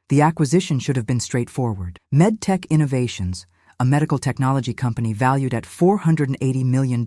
The acquisition should have been straightforward. MedTech Innovations, a medical technology company valued at $480 million,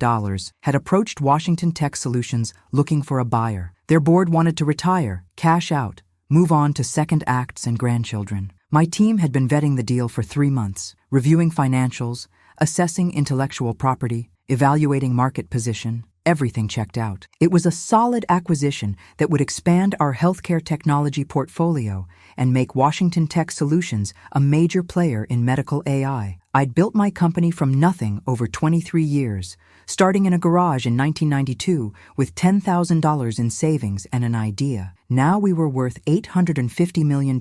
had approached Washington Tech Solutions looking for a buyer. Their board wanted to retire, cash out, move on to second acts and grandchildren. My team had been vetting the deal for 3 months, reviewing financials, assessing intellectual property, evaluating market position. Everything checked out. It was a solid acquisition that would expand our healthcare technology portfolio and make Washington Tech Solutions a major player in medical AI. I'd built my company from nothing over 23 years, starting in a garage in 1992 with $10,000 in savings and an idea. Now we were worth $850 million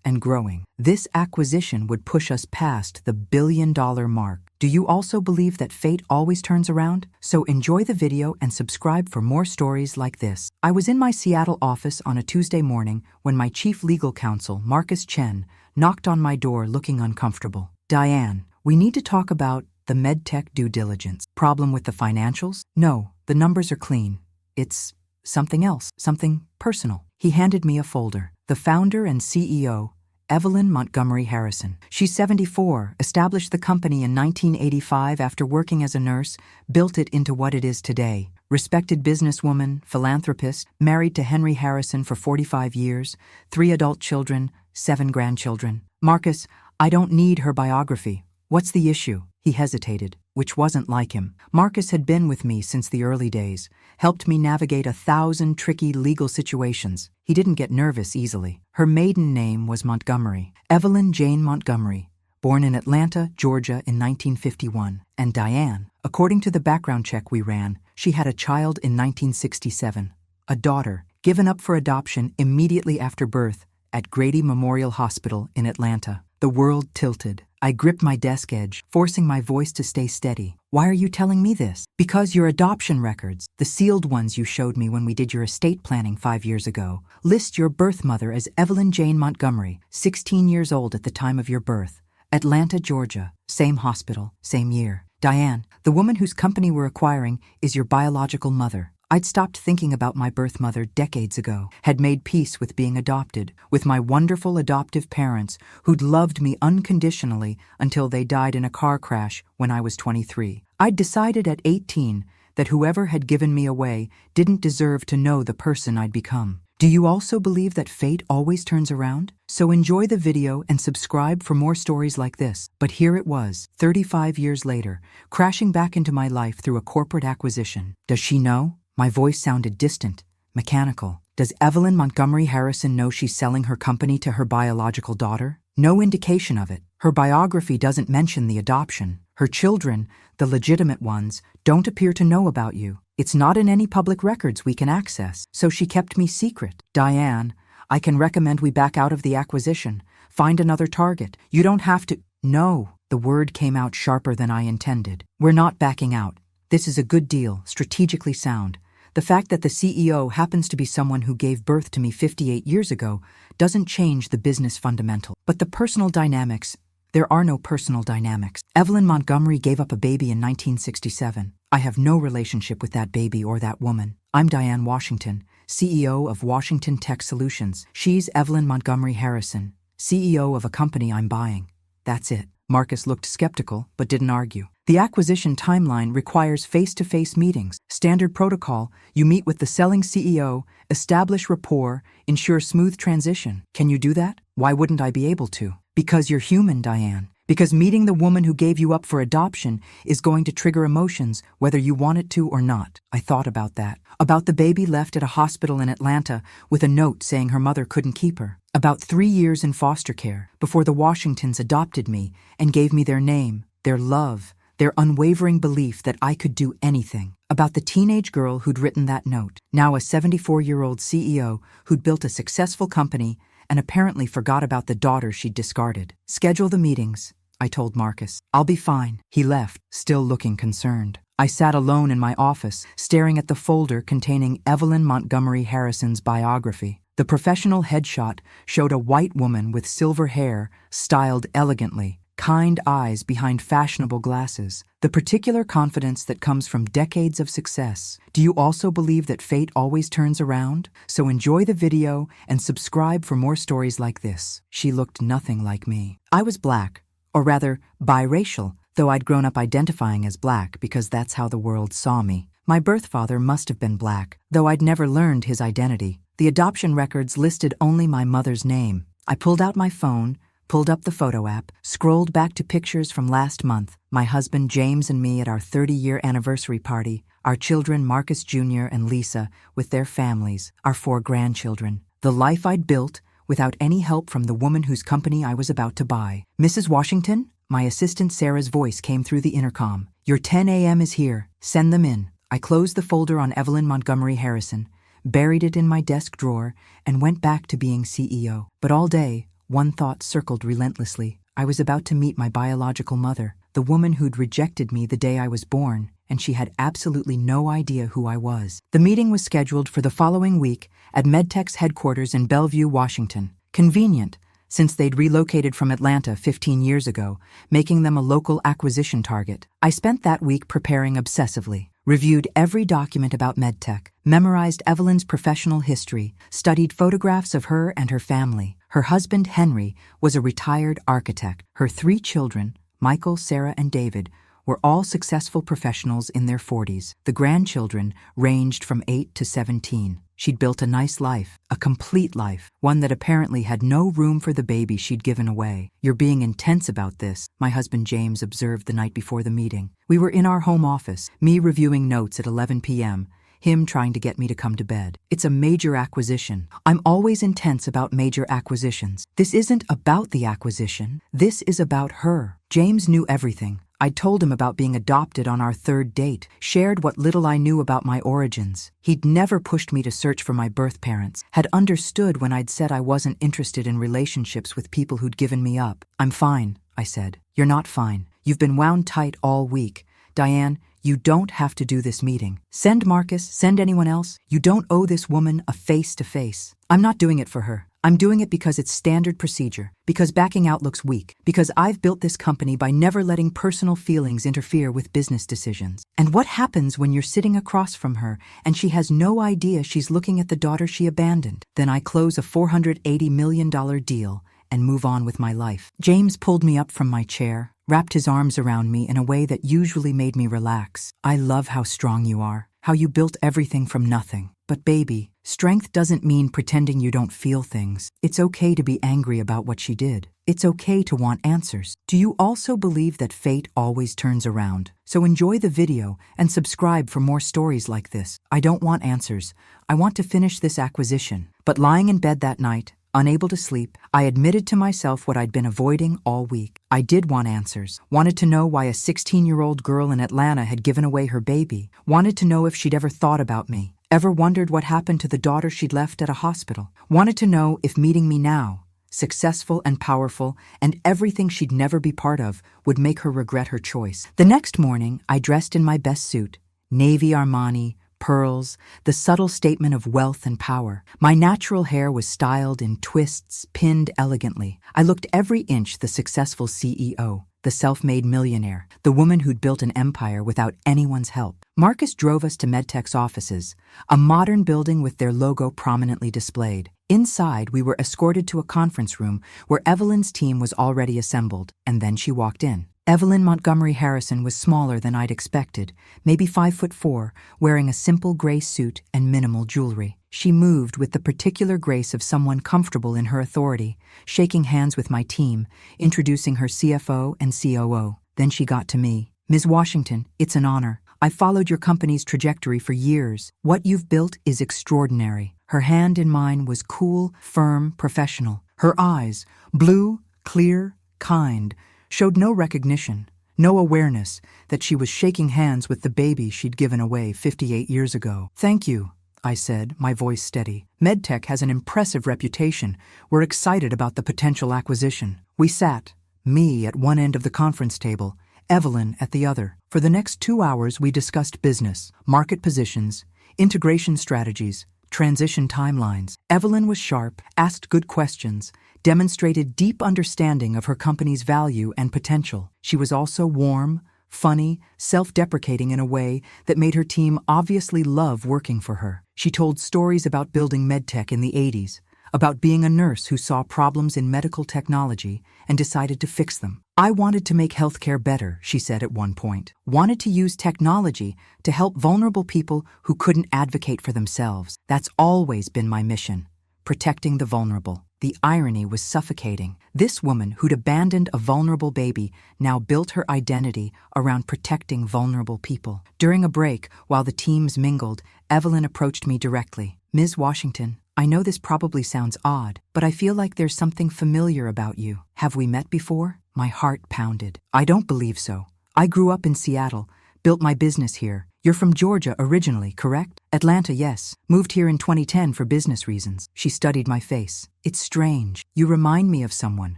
and growing. This acquisition would push us past the billion-dollar mark. Do you also believe that fate always turns around? So enjoy the video and subscribe for more stories like this. I was in my Seattle office on a Tuesday morning when my chief legal counsel, Marcus Chen, knocked on my door looking uncomfortable. "Diane, we need to talk about the MedTech due diligence. Problem with the financials? No, the numbers are clean. It's something else, something personal." He handed me a folder. The founder and CEO, Evelyn Montgomery Harrison. She's 74, established the company in 1985 after working as a nurse, built it into what it is today. Respected businesswoman, philanthropist, married to Henry Harrison for 45 years, 3 adult children, 7 grandchildren. "Marcus, I don't need her biography. What's the issue?" He hesitated, which wasn't like him. Marcus had been with me since the early days, helped me navigate 1,000 tricky legal situations. He didn't get nervous easily. Her maiden name was Montgomery, Evelyn Jane Montgomery, born in Atlanta, Georgia in 1951. And Diane, according to the background check we ran, she had a child in 1967, a daughter, given up for adoption immediately after birth at Grady Memorial Hospital in Atlanta. The world tilted. I gripped my desk edge, forcing my voice to stay steady. "Why are you telling me this?" "Because your adoption records, the sealed ones you showed me when we did your estate planning 5 years ago, list your birth mother as Evelyn Jane Montgomery, 16 years old at the time of your birth. Atlanta, Georgia, same hospital, same year. Diane, the woman whose company we're acquiring is your biological mother." I'd stopped thinking about my birth mother decades ago, had made peace with being adopted, with my wonderful adoptive parents who'd loved me unconditionally until they died in a car crash when I was 23. I'd decided at 18 that whoever had given me away didn't deserve to know the person I'd become. Do you also believe that fate always turns around? So enjoy the video and subscribe for more stories like this. But here it was, 35 years later, crashing back into my life through a corporate acquisition. Does she know? My voice sounded distant, mechanical. Does Evelyn Montgomery Harrison know she's selling her company to her biological daughter? No indication of it. Her biography doesn't mention the adoption. Her children, the legitimate ones, don't appear to know about you. It's not in any public records we can access, so she kept me secret. "Diane, I can recommend we back out of the acquisition. Find another target. You don't have to—" "No." The word came out sharper than I intended. "We're not backing out. This is a good deal, strategically sound. The fact that the CEO happens to be someone who gave birth to me 58 years ago doesn't change the business fundamental. But the personal dynamics, there are no personal dynamics. Evelyn Montgomery gave up a baby in 1967. I have no relationship with that baby or that woman. I'm Diane Washington, CEO of Washington Tech Solutions. She's Evelyn Montgomery Harrison, CEO of a company I'm buying. That's it." Marcus looked skeptical, but didn't argue. "The acquisition timeline requires face-to-face meetings. Standard protocol, you meet with the selling CEO, establish rapport, ensure smooth transition. Can you do that?" "Why wouldn't I be able to?" "Because you're human, Diane. Because meeting the woman who gave you up for adoption is going to trigger emotions, whether you want it to or not." I thought about that. About the baby left at a hospital in Atlanta with a note saying her mother couldn't keep her. About 3 years in foster care before the Washingtons adopted me and gave me their name, their love, their unwavering belief that I could do anything. About the teenage girl who'd written that note, now a 74-year-old CEO who'd built a successful company and apparently forgot about the daughter she'd discarded. "Schedule the meetings," I told Marcus. "I'll be fine." He left, still looking concerned. I sat alone in my office, staring at the folder containing Evelyn Montgomery Harrison's biography. The professional headshot showed a white woman with silver hair, styled elegantly, kind eyes behind fashionable glasses, the particular confidence that comes from decades of success. Do you also believe that fate always turns around? So enjoy the video and subscribe for more stories like this. She looked nothing like me. I was black, or rather, biracial, though I'd grown up identifying as black because that's how the world saw me. My birth father must have been black, though I'd never learned his identity. The adoption records listed only my mother's name. I pulled out my phone, pulled up the photo app, scrolled back to pictures from last month, my husband James and me at our 30-year anniversary party, our children Marcus Jr. and Lisa with their families, our 4 grandchildren. The life I'd built without any help from the woman whose company I was about to buy. Mrs. Washington? My assistant Sarah's voice came through the intercom. Your 10 a.m. is here. Send them in. I closed the folder on Evelyn Montgomery Harrison, buried it in my desk drawer, and went back to being CEO. But all day, one thought circled relentlessly. I was about to meet my biological mother, the woman who'd rejected me the day I was born, and she had absolutely no idea who I was. The meeting was scheduled for the following week at MedTech's headquarters in Bellevue, Washington. Convenient, since they'd relocated from Atlanta 15 years ago, making them a local acquisition target. I spent that week preparing obsessively, reviewed every document about MedTech, memorized Evelyn's professional history, studied photographs of her and her family. Her husband, Henry, was a retired architect. Her 3 children, Michael, Sarah, and David, were all successful professionals in their 40s. The grandchildren ranged from 8 to 17. She'd built a nice life, a complete life, one that apparently had no room for the baby she'd given away. You're being intense about this, my husband James observed the night before the meeting. We were in our home office, me reviewing notes at 11 p.m., him trying to get me to come to bed. It's a major acquisition. I'm always intense about major acquisitions. This isn't about the acquisition. This is about her. James knew everything. I told him about being adopted on our 3rd date, shared what little I knew about my origins. He'd never pushed me to search for my birth parents, had understood when I'd said I wasn't interested in relationships with people who'd given me up. I'm fine, I said. You're not fine. You've been wound tight all week. Diane, you don't have to do this meeting. Send Marcus, send anyone else. You don't owe this woman a face-to-face. I'm not doing it for her. I'm doing it because it's standard procedure, because backing out looks weak, because I've built this company by never letting personal feelings interfere with business decisions. And what happens when you're sitting across from her and she has no idea she's looking at the daughter she abandoned? Then I close a $480 million deal and move on with my life. James pulled me up from my chair, wrapped his arms around me in a way that usually made me relax. I love how strong you are, how you built everything from nothing. But baby, strength doesn't mean pretending you don't feel things. It's okay to be angry about what she did. It's okay to want answers. Do you also believe that fate always turns around? So enjoy the video and subscribe for more stories like this. I don't want answers. I want to finish this acquisition. But lying in bed that night, unable to sleep, I admitted to myself what I'd been avoiding all week. I did want answers. Wanted to know why a 16-year-old girl in Atlanta had given away her baby. Wanted to know if she'd ever thought about me. Ever wondered what happened to the daughter she'd left at a hospital? Wanted to know if meeting me now, successful and powerful, and everything she'd never be part of, would make her regret her choice. The next morning, I dressed in my best suit, navy Armani, pearls, the subtle statement of wealth and power. My natural hair was styled in twists, pinned elegantly. I looked every inch the successful CEO, the self-made millionaire, the woman who'd built an empire without anyone's help. Marcus drove us to MedTech's offices, a modern building with their logo prominently displayed. Inside, we were escorted to a conference room where Evelyn's team was already assembled, and then she walked in. Evelyn Montgomery Harrison was smaller than I'd expected, maybe 5'4", wearing a simple gray suit and minimal jewelry. She moved with the particular grace of someone comfortable in her authority, shaking hands with my team, introducing her CFO and COO. Then she got to me. Ms. Washington, it's an honor. I've followed your company's trajectory for years. What you've built is extraordinary. Her hand in mine was cool, firm, professional. Her eyes, blue, clear, kind, showed no recognition, no awareness that she was shaking hands with the baby she'd given away 58 years ago. Thank you, I said, my voice steady. MedTech has an impressive reputation. We're excited about the potential acquisition. We sat, me at one end of the conference table, Evelyn at the other. For the next 2 hours, we discussed business, market positions, integration strategies, transition timelines. Evelyn was sharp, asked good questions, demonstrated deep understanding of her company's value and potential. She was also warm, funny, self-deprecating in a way that made her team obviously love working for her. She told stories about building medtech in the 80s, about being a nurse who saw problems in medical technology and decided to fix them. I wanted to make healthcare better, she said at one point. Wanted to use technology to help vulnerable people who couldn't advocate for themselves. That's always been my mission, protecting the vulnerable. The irony was suffocating. This woman who'd abandoned a vulnerable baby now built her identity around protecting vulnerable people. During a break, while the teams mingled, Evelyn approached me directly. Ms. Washington, I know this probably sounds odd, but I feel like there's something familiar about you. Have we met before? My heart pounded. I don't believe so. I grew up in Seattle, built my business here. You're from Georgia originally, correct? Atlanta, yes. Moved here in 2010 for business reasons. She studied my face. It's strange. You remind me of someone.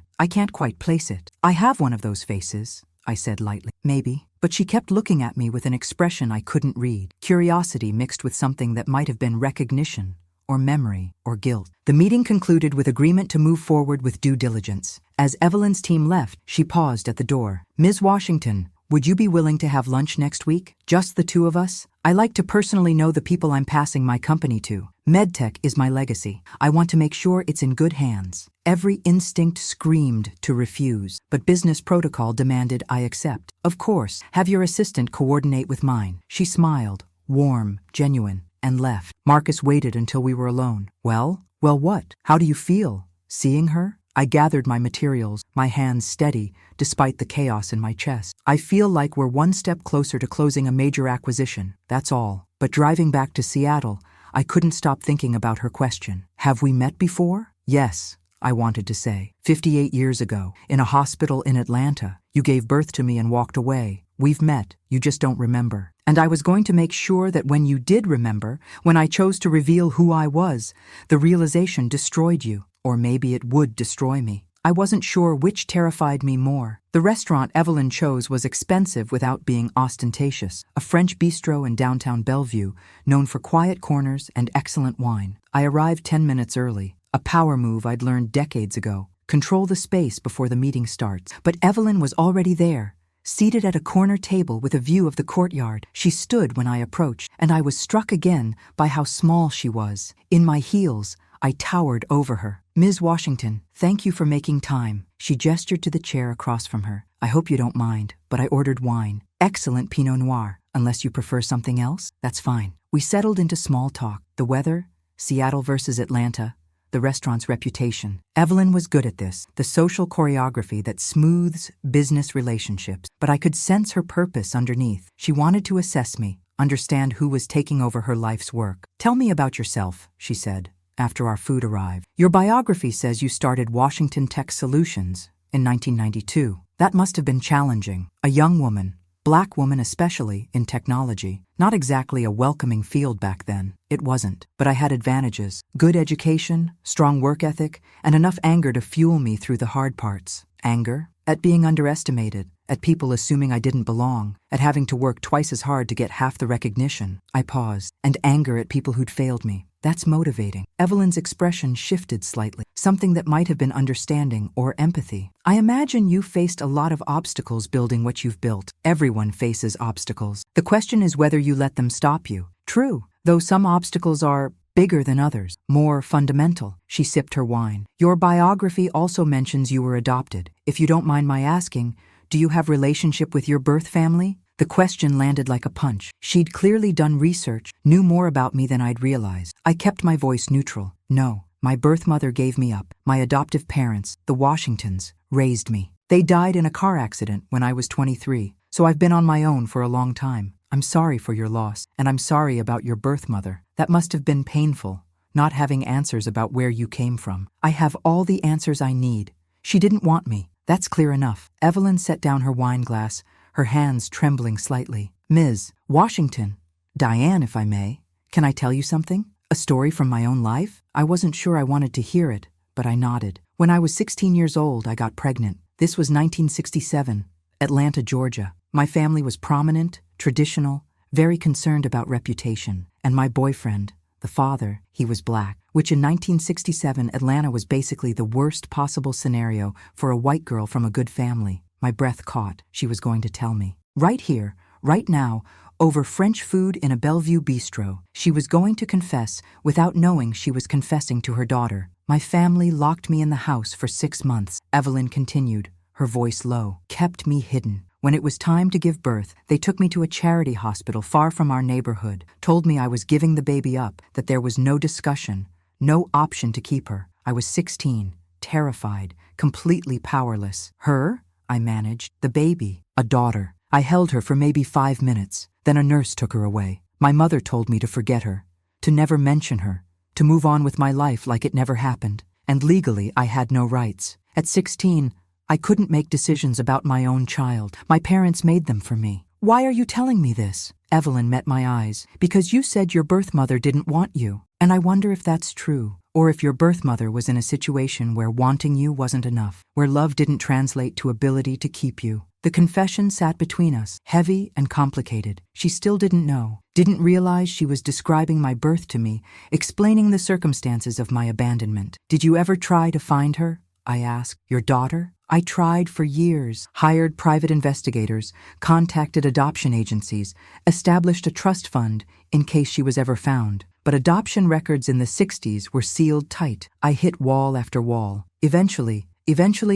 I can't quite place it. I have one of those faces, I said lightly. Maybe. But she kept looking at me with an expression I couldn't read. Curiosity mixed with something that might have been recognition, or memory, or guilt. The meeting concluded with agreement to move forward with due diligence. As Evelyn's team left, she paused at the door. Ms. Washington, would you be willing to have lunch next week? Just the two of us? I like to personally know the people I'm passing my company to. MedTech is my legacy. I want to make sure it's in good hands. Every instinct screamed to refuse, but business protocol demanded I accept. Of course, have your assistant coordinate with mine. She smiled, warm, genuine, and left. Marcus waited until we were alone. Well, what? How do you feel? Seeing her? I gathered my materials, my hands steady, despite the chaos in my chest. I feel like we're one step closer to closing a major acquisition, that's all. But driving back to Seattle, I couldn't stop thinking about her question. Have we met before? Yes, I wanted to say. 58 years ago, in a hospital in Atlanta, you gave birth to me and walked away. We've met, you just don't remember. And I was going to make sure that when you did remember, when I chose to reveal who I was, the realization destroyed you. Or maybe it would destroy me. I wasn't sure which terrified me more. The restaurant Evelyn chose was expensive without being ostentatious, a French bistro in downtown Bellevue, known for quiet corners and excellent wine. I arrived 10 minutes early, a power move I'd learned decades ago. Control the space before the meeting starts. But Evelyn was already there, seated at a corner table with a view of the courtyard. She stood when I approached, and I was struck again by how small she was. In my heels, I towered over her. Ms. Washington, thank you for making time. She gestured to the chair across from her. I hope you don't mind, but I ordered wine. Excellent Pinot Noir. Unless you prefer something else, that's fine. We settled into small talk. The weather, Seattle versus Atlanta, the restaurant's reputation. Evelyn was good at this, the social choreography that smooths business relationships. But I could sense her purpose underneath. She wanted to assess me, understand who was taking over her life's work. Tell me about yourself, she said, after our food arrived. Your biography says you started Washington Tech Solutions in 1992. That must have been challenging. A young woman, black woman especially, in technology. Not exactly a welcoming field back then. It wasn't. But I had advantages. Good education, strong work ethic, and enough anger to fuel me through the hard parts. Anger? At being underestimated, at people assuming I didn't belong, at having to work twice as hard to get half the recognition. I paused. And anger at people who'd failed me. That's motivating. Evelyn's expression shifted slightly, something that might have been understanding or empathy. I imagine you faced a lot of obstacles building what you've built. Everyone faces obstacles. The question is whether you let them stop you. True, though some obstacles are bigger than others, more fundamental. She sipped her wine. Your biography also mentions you were adopted. If you don't mind my asking, do you have relationship with your birth family? The question landed like a punch. She'd clearly done research, knew more about me than I'd realized. I kept my voice neutral. No, my birth mother gave me up. My adoptive parents, the Washingtons, raised me. They died in a car accident when I was 23, so I've been on my own for a long time. I'm sorry for your loss, and I'm sorry about your birth mother. That must have been painful, not having answers about where you came from. I have all the answers I need. She didn't want me. That's clear enough. Evelyn set down her wine glass, her hands trembling slightly. Ms. Washington, Diane, if I may, can I tell you something? A story from my own life? I wasn't sure I wanted to hear it, but I nodded. When I was 16 years old, I got pregnant. This was 1967, Atlanta, Georgia. My family was prominent, traditional, very concerned about reputation. And my boyfriend, The father, he was black, which in 1967 Atlanta was basically the worst possible scenario for a white girl from a good family. My breath caught. She was going to tell me. Right here, right now, over French food in a Bellevue bistro, she was going to confess without knowing she was confessing to her daughter. My family locked me in the house for 6 months, Evelyn continued, her voice low, kept me hidden. When it was time to give birth, they took me to a charity hospital far from our neighborhood, told me I was giving the baby up, that there was no discussion, no option to keep her. I was 16, terrified, completely powerless. Her? I managed. The baby. A daughter. I held her for maybe 5 minutes. Then a nurse took her away. My mother told me to forget her, to never mention her, to move on with my life like it never happened. And legally, I had no rights. At 16, I couldn't make decisions about my own child. My parents made them for me. Why are you telling me this? Evelyn met my eyes. Because you said your birth mother didn't want you. And I wonder if that's true. Or if your birth mother was in a situation where wanting you wasn't enough, where love didn't translate to ability to keep you. The confession sat between us, heavy and complicated. She still didn't know, didn't realize she was describing my birth to me, explaining the circumstances of my abandonment. Did you ever try to find her? I asked. Your daughter? I tried for years, hired private investigators, contacted adoption agencies, established a trust fund in case she was ever found. But adoption records in the 60s were sealed tight. I hit wall after wall. Eventually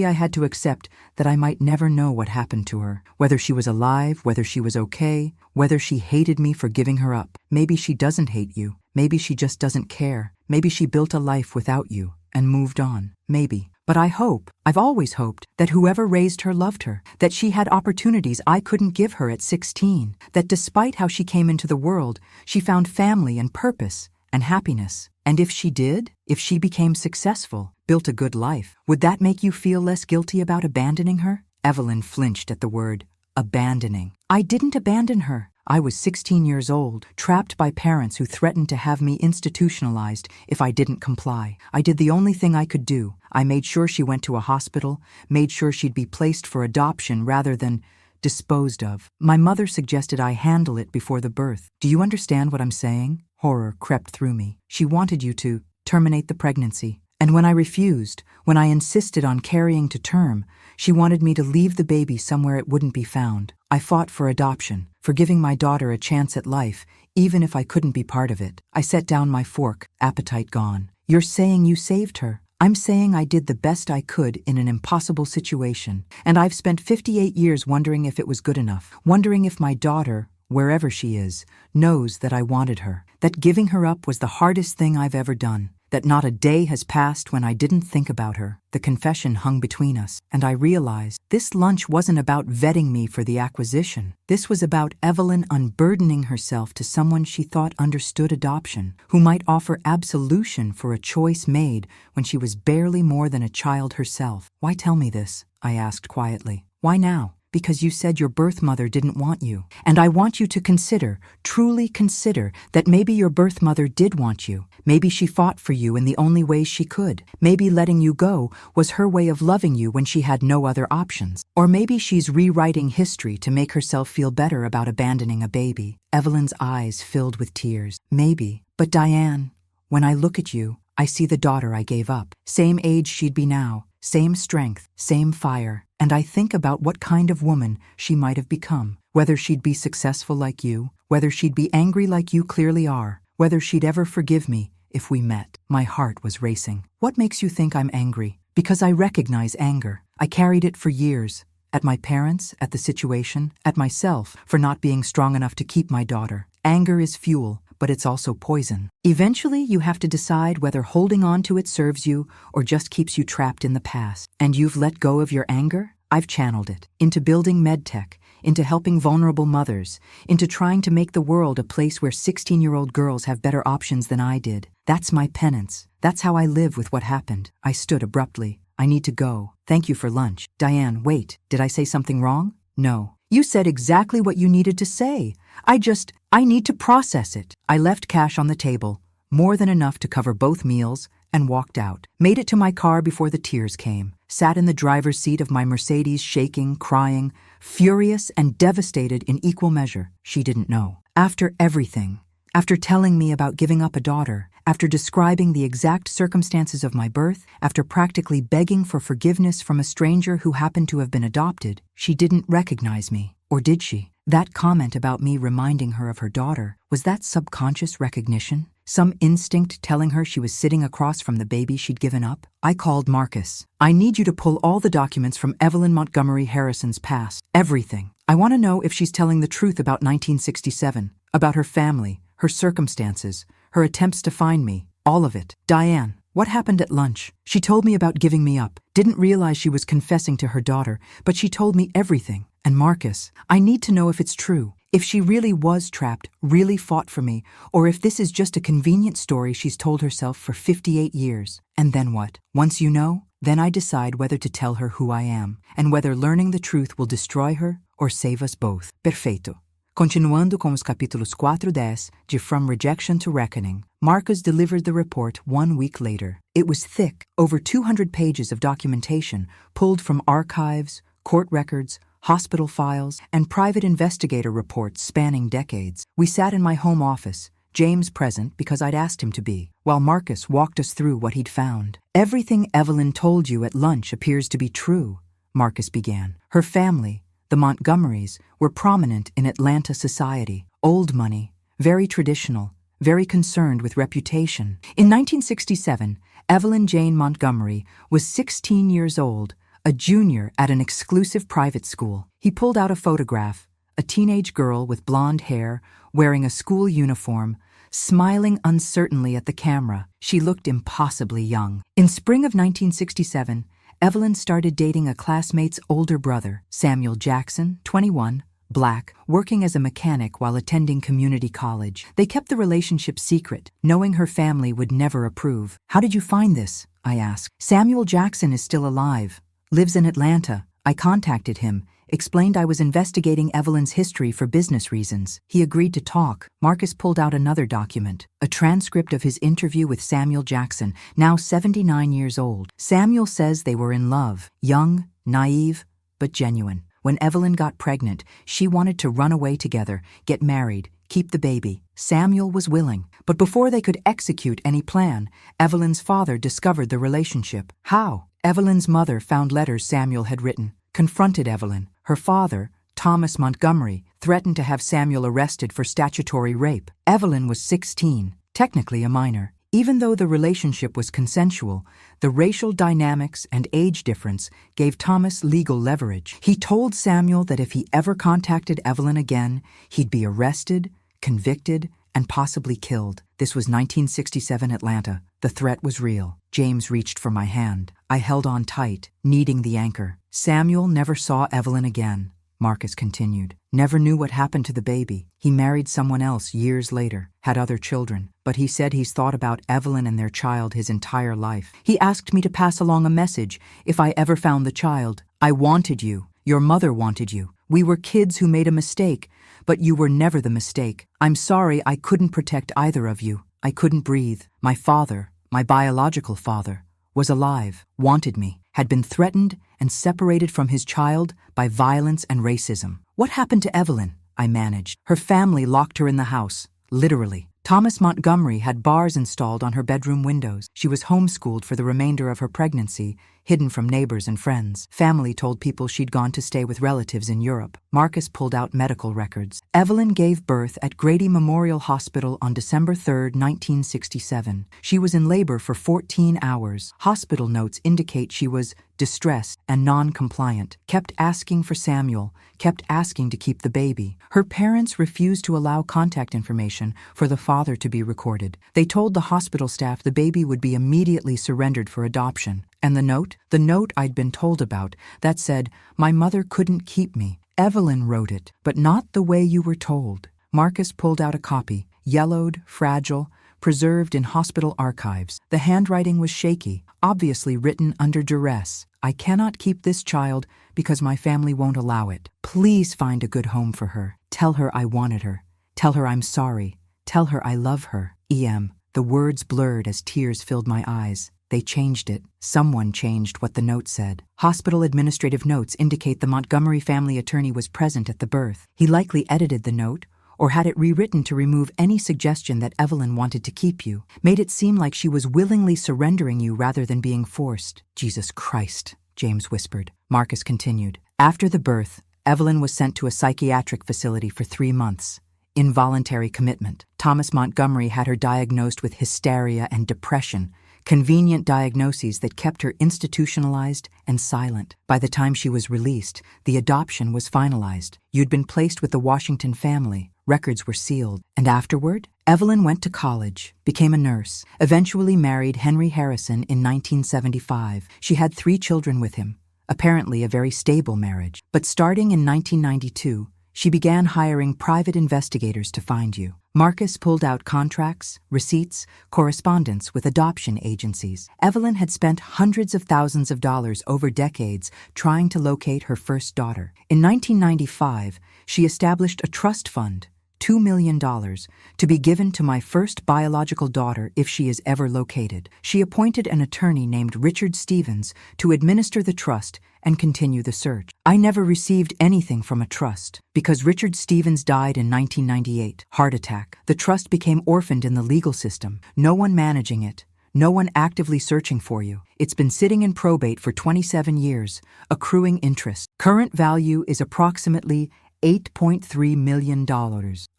I had to accept that I might never know what happened to her, whether she was alive, whether she was okay, whether she hated me for giving her up. Maybe she doesn't hate you. Maybe she just doesn't care. Maybe she built a life without you and moved on. Maybe. But I've always hoped, that whoever raised her loved her, that she had opportunities I couldn't give her at 16, that despite how she came into the world, she found family and purpose and happiness. And if she did, if she became successful, built a good life, would that make you feel less guilty about abandoning her? Evelyn flinched at the word, abandoning. I didn't abandon her. I was 16 years old, trapped by parents who threatened to have me institutionalized if I didn't comply. I did the only thing I could do. I made sure she went to a hospital, made sure she'd be placed for adoption rather than disposed of. My mother suggested I handle it before the birth. Do you understand what I'm saying? Horror crept through me. She wanted you to terminate the pregnancy. And when I refused, when I insisted on carrying to term, she wanted me to leave the baby somewhere it wouldn't be found. I fought for adoption, for giving my daughter a chance at life, even if I couldn't be part of it. I set down my fork, appetite gone. You're saying you saved her. I'm saying I did the best I could in an impossible situation. And I've spent 58 years wondering if it was good enough, wondering if my daughter, wherever she is, knows that I wanted her, that giving her up was the hardest thing I've ever done, that not a day has passed when I didn't think about her. The confession hung between us, and I realized this lunch wasn't about vetting me for the acquisition. This was about Evelyn unburdening herself to someone she thought understood adoption, who might offer absolution for a choice made when she was barely more than a child herself. Why tell me this? I asked quietly. Why now? Because you said your birth mother didn't want you. And I want you to consider, truly consider, that maybe your birth mother did want you. Maybe she fought for you in the only ways she could. Maybe letting you go was her way of loving you when she had no other options. Or maybe she's rewriting history to make herself feel better about abandoning a baby. Evelyn's eyes filled with tears. Maybe. But Diane, when I look at you, I see the daughter I gave up. Same age she'd be now. Same strength, same fire, and I think about what kind of woman she might have become, whether she'd be successful like you, whether she'd be angry like you clearly are, whether she'd ever forgive me if we met. My heart was racing. What makes you think I'm angry? Because I recognize anger. I carried it for years, at my parents, at the situation, at myself for not being strong enough to keep my daughter. Anger is fuel, but it's also poison. Eventually, you have to decide whether holding on to it serves you or just keeps you trapped in the past. And you've let go of your anger? I've channeled it into building MedTech, into helping vulnerable mothers, into trying to make the world a place where 16-year-old girls have better options than I did. That's my penance. That's how I live with what happened. I stood abruptly. I need to go. Thank you for lunch. Diane, wait. Did I say something wrong? No. You said exactly what you needed to say. I need to process it. I left cash on the table, more than enough to cover both meals, and walked out. Made it to my car before the tears came. Sat in the driver's seat of my Mercedes, shaking, crying, furious and devastated in equal measure. She didn't know. After everything, After telling me about giving up a daughter, after describing the exact circumstances of my birth, after practically begging for forgiveness from a stranger who happened to have been adopted, she didn't recognize me. Or did she? That comment about me reminding her of her daughter, was that subconscious recognition? Some instinct telling her she was sitting across from the baby she'd given up? I called Marcus. I need you to pull all the documents from Evelyn Montgomery Harrison's past. Everything. I want to know if she's telling the truth about 1967, about her family, her circumstances, her attempts to find me, all of it. Diane, what happened at lunch? She told me about giving me up. Didn't realize she was confessing to her daughter, but she told me everything. And Marcus, I need to know if it's true. If she really was trapped, really fought for me, or if this is just a convenient story she's told herself for 58 years. And then what? Once you know, then I decide whether to tell her who I am, and whether learning the truth will destroy her or save us both. Perfeito. Continuando com os capítulos 4 e 10 de From Rejection to Reckoning, Marcus delivered the report 1 week later. It was thick, over 200 pages of documentation pulled from archives, court records, hospital files, and private investigator reports spanning decades. We sat in my home office, James present because I'd asked him to be, while Marcus walked us through what he'd found. Everything Evelyn told you at lunch appears to be true, Marcus began. Her family, the Montgomerys, were prominent in Atlanta society, old money, very traditional, very concerned with reputation. In 1967, Evelyn Jane Montgomery was 16 years old, a junior at an exclusive private school. He pulled out a photograph, a teenage girl with blonde hair, wearing a school uniform, smiling uncertainly at the camera. She looked impossibly young. In spring of 1967, Evelyn started dating a classmate's older brother, Samuel Jackson, 21, black, working as a mechanic while attending community college. They kept the relationship secret, knowing her family would never approve. How did you find this? I asked. Samuel Jackson is still alive. Lives in Atlanta. I contacted him, explained I was investigating Evelyn's history for business reasons. He agreed to talk. Marcus pulled out another document, a transcript of his interview with Samuel Jackson, now 79 years old. Samuel says they were in love, young, naive, but genuine. When Evelyn got pregnant, she wanted to run away together, get married, keep the baby. Samuel was willing, but before they could execute any plan, Evelyn's father discovered the relationship. How? Evelyn's mother found letters Samuel had written, confronted Evelyn. Her father, Thomas Montgomery, threatened to have Samuel arrested for statutory rape. Evelyn was 16, technically a minor. Even though the relationship was consensual, the racial dynamics and age difference gave Thomas legal leverage. He told Samuel that if he ever contacted Evelyn again, he'd be arrested, convicted, and possibly killed. This was 1967 Atlanta. The threat was real. James reached for my hand. I held on tight, needing the anchor. Samuel never saw Evelyn again, Marcus continued. Never knew what happened to the baby. He married someone else years later, had other children, but he said he's thought about Evelyn and their child his entire life. He asked me to pass along a message if I ever found the child. I wanted you. Your mother wanted you. We were kids who made a mistake, but you were never the mistake. I'm sorry I couldn't protect either of you. I couldn't breathe. My father, my biological father, was alive, wanted me, had been threatened and separated from his child by violence and racism. What happened to Evelyn? I managed. Her family locked her in the house, literally. Thomas Montgomery had bars installed on her bedroom windows. She was homeschooled for the remainder of her pregnancy, hidden from neighbors and friends. Family told people she'd gone to stay with relatives in Europe. Marcus pulled out medical records. Evelyn gave birth at Grady Memorial Hospital on December 3, 1967. She was in labor for 14 hours. Hospital notes indicate she was distressed and non-compliant, kept asking for Samuel, kept asking to keep the baby. Her parents refused to allow contact information for the father to be recorded. They told the hospital staff the baby would be immediately surrendered for adoption. And the note I'd been told about, that said, my mother couldn't keep me. Evelyn wrote it, but not the way you were told. Marcus pulled out a copy, yellowed, fragile, preserved in hospital archives. The handwriting was shaky, obviously written under duress. I cannot keep this child because my family won't allow it. Please find a good home for her. Tell her I wanted her. Tell her I'm sorry. Tell her I love her. E.M. The words blurred as tears filled my eyes. They changed it. Someone changed what the note said. Hospital administrative notes indicate the Montgomery family attorney was present at the birth. He likely edited the note, or had it rewritten to remove any suggestion that Evelyn wanted to keep you, made it seem like she was willingly surrendering you rather than being forced. Jesus Christ, James whispered. Marcus continued. After the birth, Evelyn was sent to a psychiatric facility for 3 months. Involuntary commitment. Thomas Montgomery had her diagnosed with hysteria and depression, convenient diagnoses that kept her institutionalized and silent. By the time she was released, the adoption was finalized. You'd been placed with the Washington family. Records were sealed. And afterward, Evelyn went to college, became a nurse, eventually married Henry Harrison in 1975. She had 3 children with him, apparently a very stable marriage. But starting in 1992, she began hiring private investigators to find you. Marcus pulled out contracts, receipts, correspondence with adoption agencies. Evelyn had spent hundreds of thousands of dollars over decades trying to locate her first daughter. In 1995, she established a trust fund, $2 million, to be given to my first biological daughter if she is ever located. She appointed an attorney named Richard Stevens to administer the trust and continue the search. I never received anything from a trust because Richard Stevens died in 1998. Heart attack. The trust became orphaned in the legal system. No one managing it. No one actively searching for you. It's been sitting in probate for 27 years, accruing interest. Current value is approximately $8.3 million.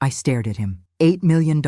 I stared at him. $8 million,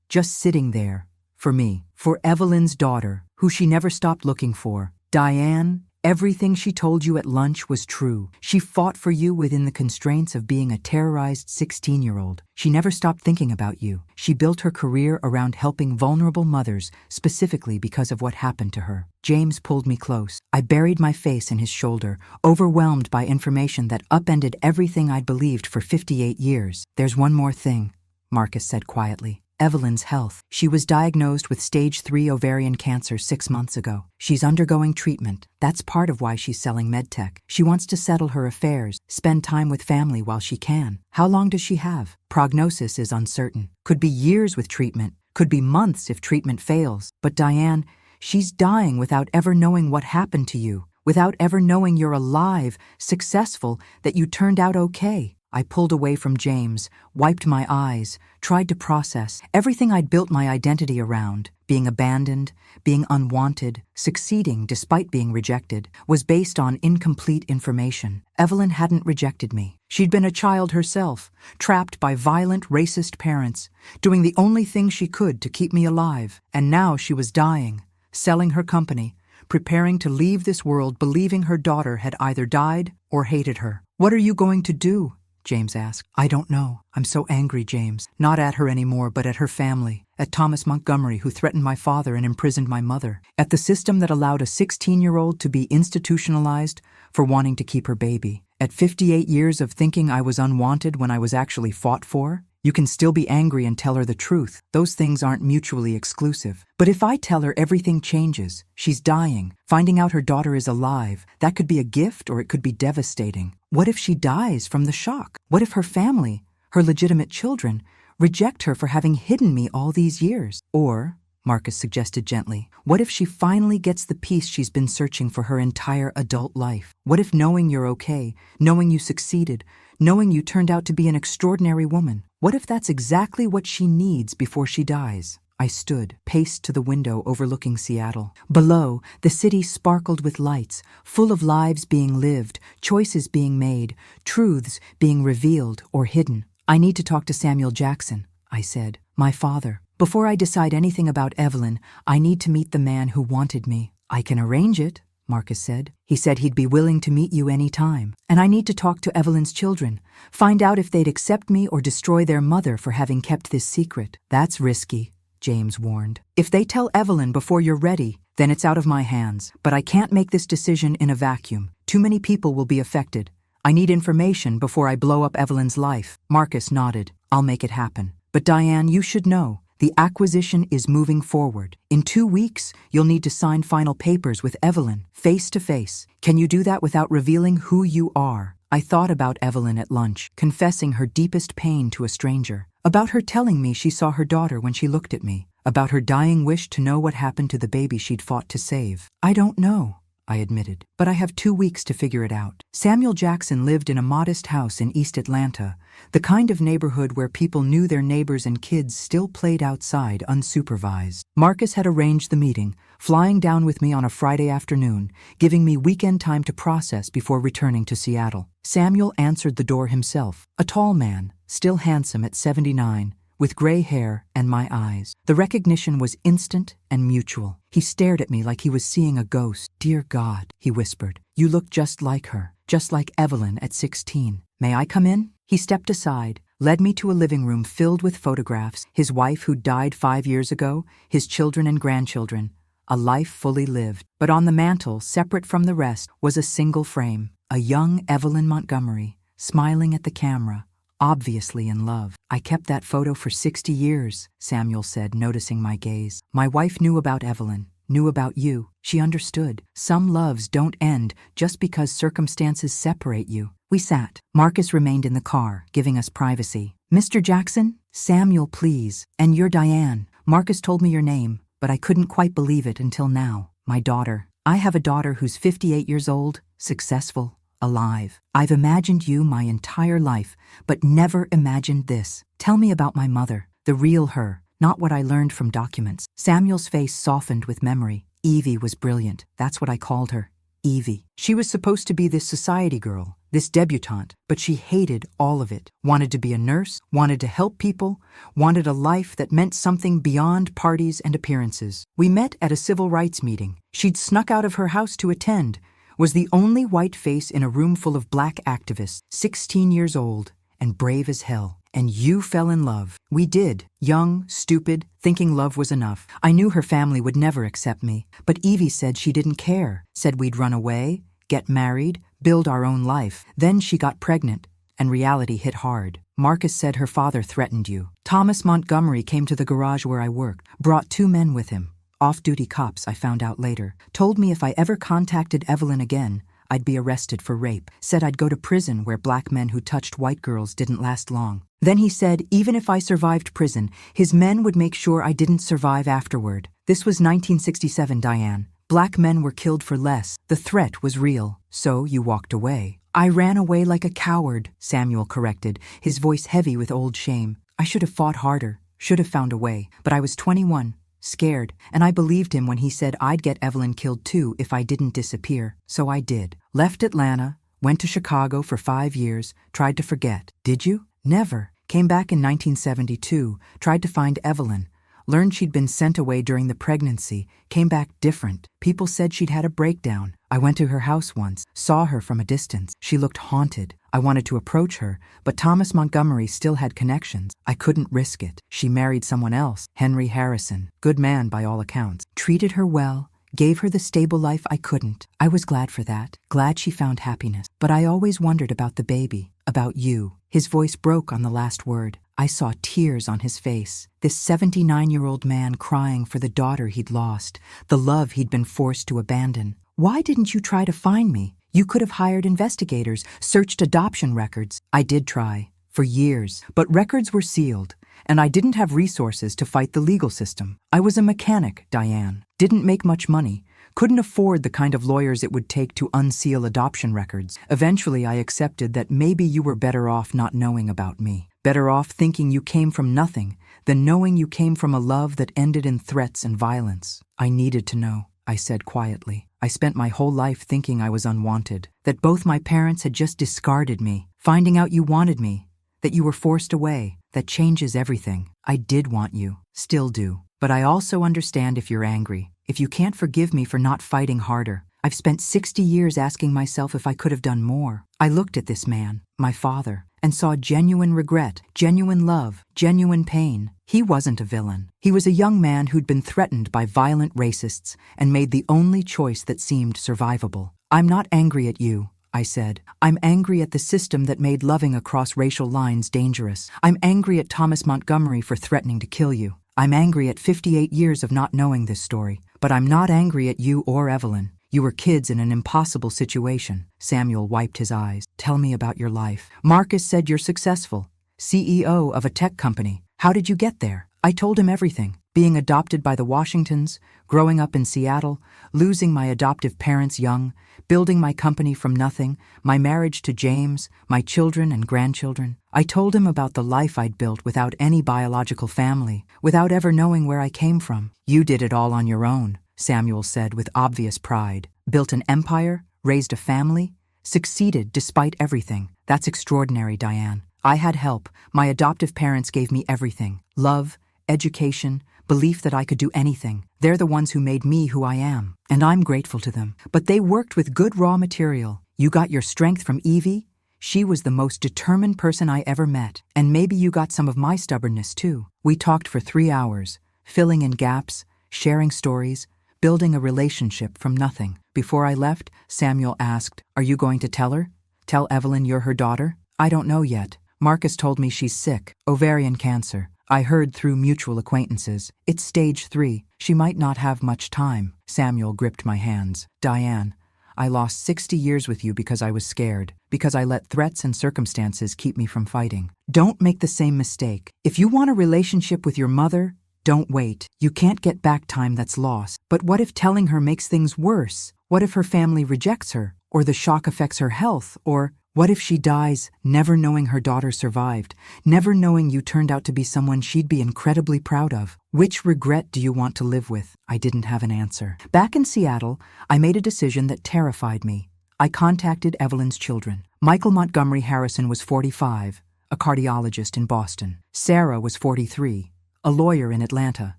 just sitting there. For me. For Evelyn's daughter, who she never stopped looking for. Diane, everything she told you at lunch was true. She fought for you within the constraints of being a terrorized 16-year-old. She never stopped thinking about you. She built her career around helping vulnerable mothers, specifically because of what happened to her. James pulled me close. I buried my face in his shoulder, overwhelmed by information that upended everything I'd believed for 58 years. There's one more thing, Marcus said quietly. Evelyn's health. She was diagnosed with stage 3 ovarian cancer 6 months ago. She's undergoing treatment. That's part of why she's selling MedTech. She wants to settle her affairs, spend time with family while she can. How long does she have? Prognosis is uncertain. Could be years with treatment. Could be months if treatment fails. But Diane, she's dying without ever knowing what happened to you, without ever knowing you're alive, successful, that you turned out okay. I pulled away from James, wiped my eyes, tried to process everything I'd built my identity around. Being abandoned, being unwanted, succeeding despite being rejected, was based on incomplete information. Evelyn hadn't rejected me. She'd been a child herself, trapped by violent, racist parents, doing the only thing she could to keep me alive. And now she was dying, selling her company, preparing to leave this world believing her daughter had either died or hated her. What are you going to do? James asked. I don't know. I'm so angry, James. Not at her anymore, but at her family. At Thomas Montgomery, who threatened my father and imprisoned my mother. At the system that allowed a 16-year-old to be institutionalized for wanting to keep her baby. At 58 years of thinking I was unwanted when I was actually fought for. You can still be angry and tell her the truth. Those things aren't mutually exclusive. But if I tell her everything changes, she's dying, finding out her daughter is alive, that could be a gift or it could be devastating. What if she dies from the shock? What if her family, her legitimate children, reject her for having hidden me all these years? Or, Marcus suggested gently, what if she finally gets the peace she's been searching for her entire adult life? What if knowing you're okay, knowing you succeeded, knowing you turned out to be an extraordinary woman, what if that's exactly what she needs before she dies? I stood, paced to the window overlooking Seattle. Below, the city sparkled with lights, full of lives being lived, choices being made, truths being revealed or hidden. I need to talk to Samuel Jackson, I said. My father. Before I decide anything about Evelyn, I need to meet the man who wanted me. I can arrange it, Marcus said. He said he'd be willing to meet you any time. And I need to talk to Evelyn's children, find out if they'd accept me or destroy their mother for having kept this secret. That's risky, James warned. If they tell Evelyn before you're ready, then it's out of my hands. But I can't make this decision in a vacuum. Too many people will be affected. I need information before I blow up Evelyn's life. Marcus nodded. I'll make it happen. But Diane, you should know. The acquisition is moving forward. In 2 weeks, you'll need to sign final papers with Evelyn, face to face. Can you do that without revealing who you are? I thought about Evelyn at lunch, confessing her deepest pain to a stranger. About her telling me she saw her daughter when she looked at me. About her dying wish to know what happened to the baby she'd fought to save. I don't know, I admitted. But I have 2 weeks to figure it out. Samuel Jackson lived in a modest house in East Atlanta, the kind of neighborhood where people knew their neighbors and kids still played outside unsupervised. Marcus had arranged the meeting, flying down with me on a Friday afternoon, giving me weekend time to process before returning to Seattle. Samuel answered the door himself, a tall man, still handsome at 79, with gray hair and my eyes. The recognition was instant and mutual. He stared at me like he was seeing a ghost. "Dear God," he whispered, "you look just like her, just like Evelyn at 16. May I come in?" He stepped aside, led me to a living room filled with photographs, his wife who died 5 years ago, his children and grandchildren, a life fully lived. But on the mantel, separate from the rest, was a single frame, a young Evelyn Montgomery, smiling at the camera, obviously in love. "I kept that photo for 60 years, Samuel said, noticing my gaze. "My wife knew about Evelyn, knew about you. She understood. Some loves don't end just because circumstances separate you." We sat. Marcus remained in the car, giving us privacy. "Mr. Jackson?" "Samuel, please. And you're Diane." Marcus told me your name, but I couldn't quite believe it until now. "My daughter. I have a daughter who's 58 years old, successful, alive. I've imagined you my entire life, but never imagined this. Tell me about my mother, the real her, not what I learned from documents." Samuel's face softened with memory. "Evie was brilliant. That's what I called her. Evie. She was supposed to be this society girl, this debutante, but she hated all of it. Wanted to be a nurse, wanted to help people, wanted a life that meant something beyond parties and appearances. We met at a civil rights meeting. She'd snuck out of her house to attend, was the only white face in a room full of black activists, 16 years old, and brave as hell. And you fell in love. We did. Young, stupid, thinking love was enough. I knew her family would never accept me, but Evie said she didn't care, said we'd run away, get married, build our own life. Then she got pregnant, and reality hit hard. Marcus said her father threatened you. Thomas Montgomery came to the garage where I worked, brought 2 men with him. Off-duty cops, I found out later. Told me if I ever contacted Evelyn again, I'd be arrested for rape. Said I'd go to prison where black men who touched white girls didn't last long. Then he said even if I survived prison, his men would make sure I didn't survive afterward. This was 1967, Diane. Black men were killed for less. The threat was real. So you walked away. I ran away like a coward, Samuel corrected, his voice heavy with old shame. I should have fought harder, should have found a way. But I was 21. Scared, and I believed him when he said I'd get Evelyn killed too if I didn't disappear. So I did. Left Atlanta, went to Chicago for 5 years, tried to forget. Did you? Never. Came back in 1972, tried to find Evelyn. Learned she'd been sent away during the pregnancy, came back different. People said she'd had a breakdown. I went to her house once, saw her from a distance. She looked haunted. I wanted to approach her, but Thomas Montgomery still had connections. I couldn't risk it. She married someone else, Henry Harrison. Good man by all accounts. Treated her well, gave her the stable life I couldn't. I was glad for that, glad she found happiness. But I always wondered about the baby, about you. His voice broke on the last word. I saw tears on his face. This 79-year-old man crying for the daughter he'd lost, the love he'd been forced to abandon. Why didn't you try to find me? You could have hired investigators, searched adoption records. I did try, for years, but records were sealed, and I didn't have resources to fight the legal system. I was a mechanic, Diane. Didn't make much money. Couldn't afford the kind of lawyers it would take to unseal adoption records. Eventually, I accepted that maybe you were better off not knowing about me. Better off thinking you came from nothing than knowing you came from a love that ended in threats and violence. I needed to know, I said quietly. I spent my whole life thinking I was unwanted, that both my parents had just discarded me. Finding out you wanted me, that you were forced away, that changes everything. I did want you, still do. But I also understand if you're angry, if you can't forgive me for not fighting harder. I've spent 60 years asking myself if I could have done more. I looked at this man, my father, and saw genuine regret, genuine love, genuine pain. He wasn't a villain. He was a young man who'd been threatened by violent racists and made the only choice that seemed survivable. I'm not angry at you, I said. I'm angry at the system that made loving across racial lines dangerous. I'm angry at Thomas Montgomery for threatening to kill you. I'm angry at 58 years of not knowing this story. But I'm not angry at you or Evelyn. You were kids in an impossible situation. Samuel wiped his eyes. Tell me about your life. Marcus said you're successful. CEO of a tech company. How did you get there? I told him everything. Being adopted by the Washingtons, growing up in Seattle, losing my adoptive parents young, building my company from nothing, my marriage to James, my children and grandchildren. I told him about the life I'd built without any biological family, without ever knowing where I came from. "You did it all on your own," Samuel said with obvious pride. "Built an empire, raised a family, succeeded despite everything. That's extraordinary, Diane. I had help. My adoptive parents gave me everything. Love, education, belief that I could do anything. They're the ones who made me who I am, and I'm grateful to them. But they worked with good raw material. You got your strength from Evie. She was the most determined person I ever met. And maybe you got some of my stubbornness too." We talked for 3 hours, filling in gaps, sharing stories, building a relationship from nothing. Before I left, Samuel asked, "Are you going to tell her? Tell Evelyn you're her daughter?" "I don't know yet. Marcus told me she's sick, ovarian cancer. I heard through mutual acquaintances. It's stage 3. She might not have much time." Samuel gripped my hands. "Diane, I lost 60 years with you because I was scared, because I let threats and circumstances keep me from fighting. Don't make the same mistake. If you want a relationship with your mother, don't wait. You can't get back time that's lost. But what if telling her makes things worse? What if her family rejects her? Or the shock affects her health? Or what if she dies, never knowing her daughter survived, never knowing you turned out to be someone she'd be incredibly proud of? Which regret do you want to live with?" I didn't have an answer. Back in Seattle, I made a decision that terrified me. I contacted Evelyn's children. Michael Montgomery Harrison was 45, a cardiologist in Boston. Sarah was 43, a lawyer in Atlanta.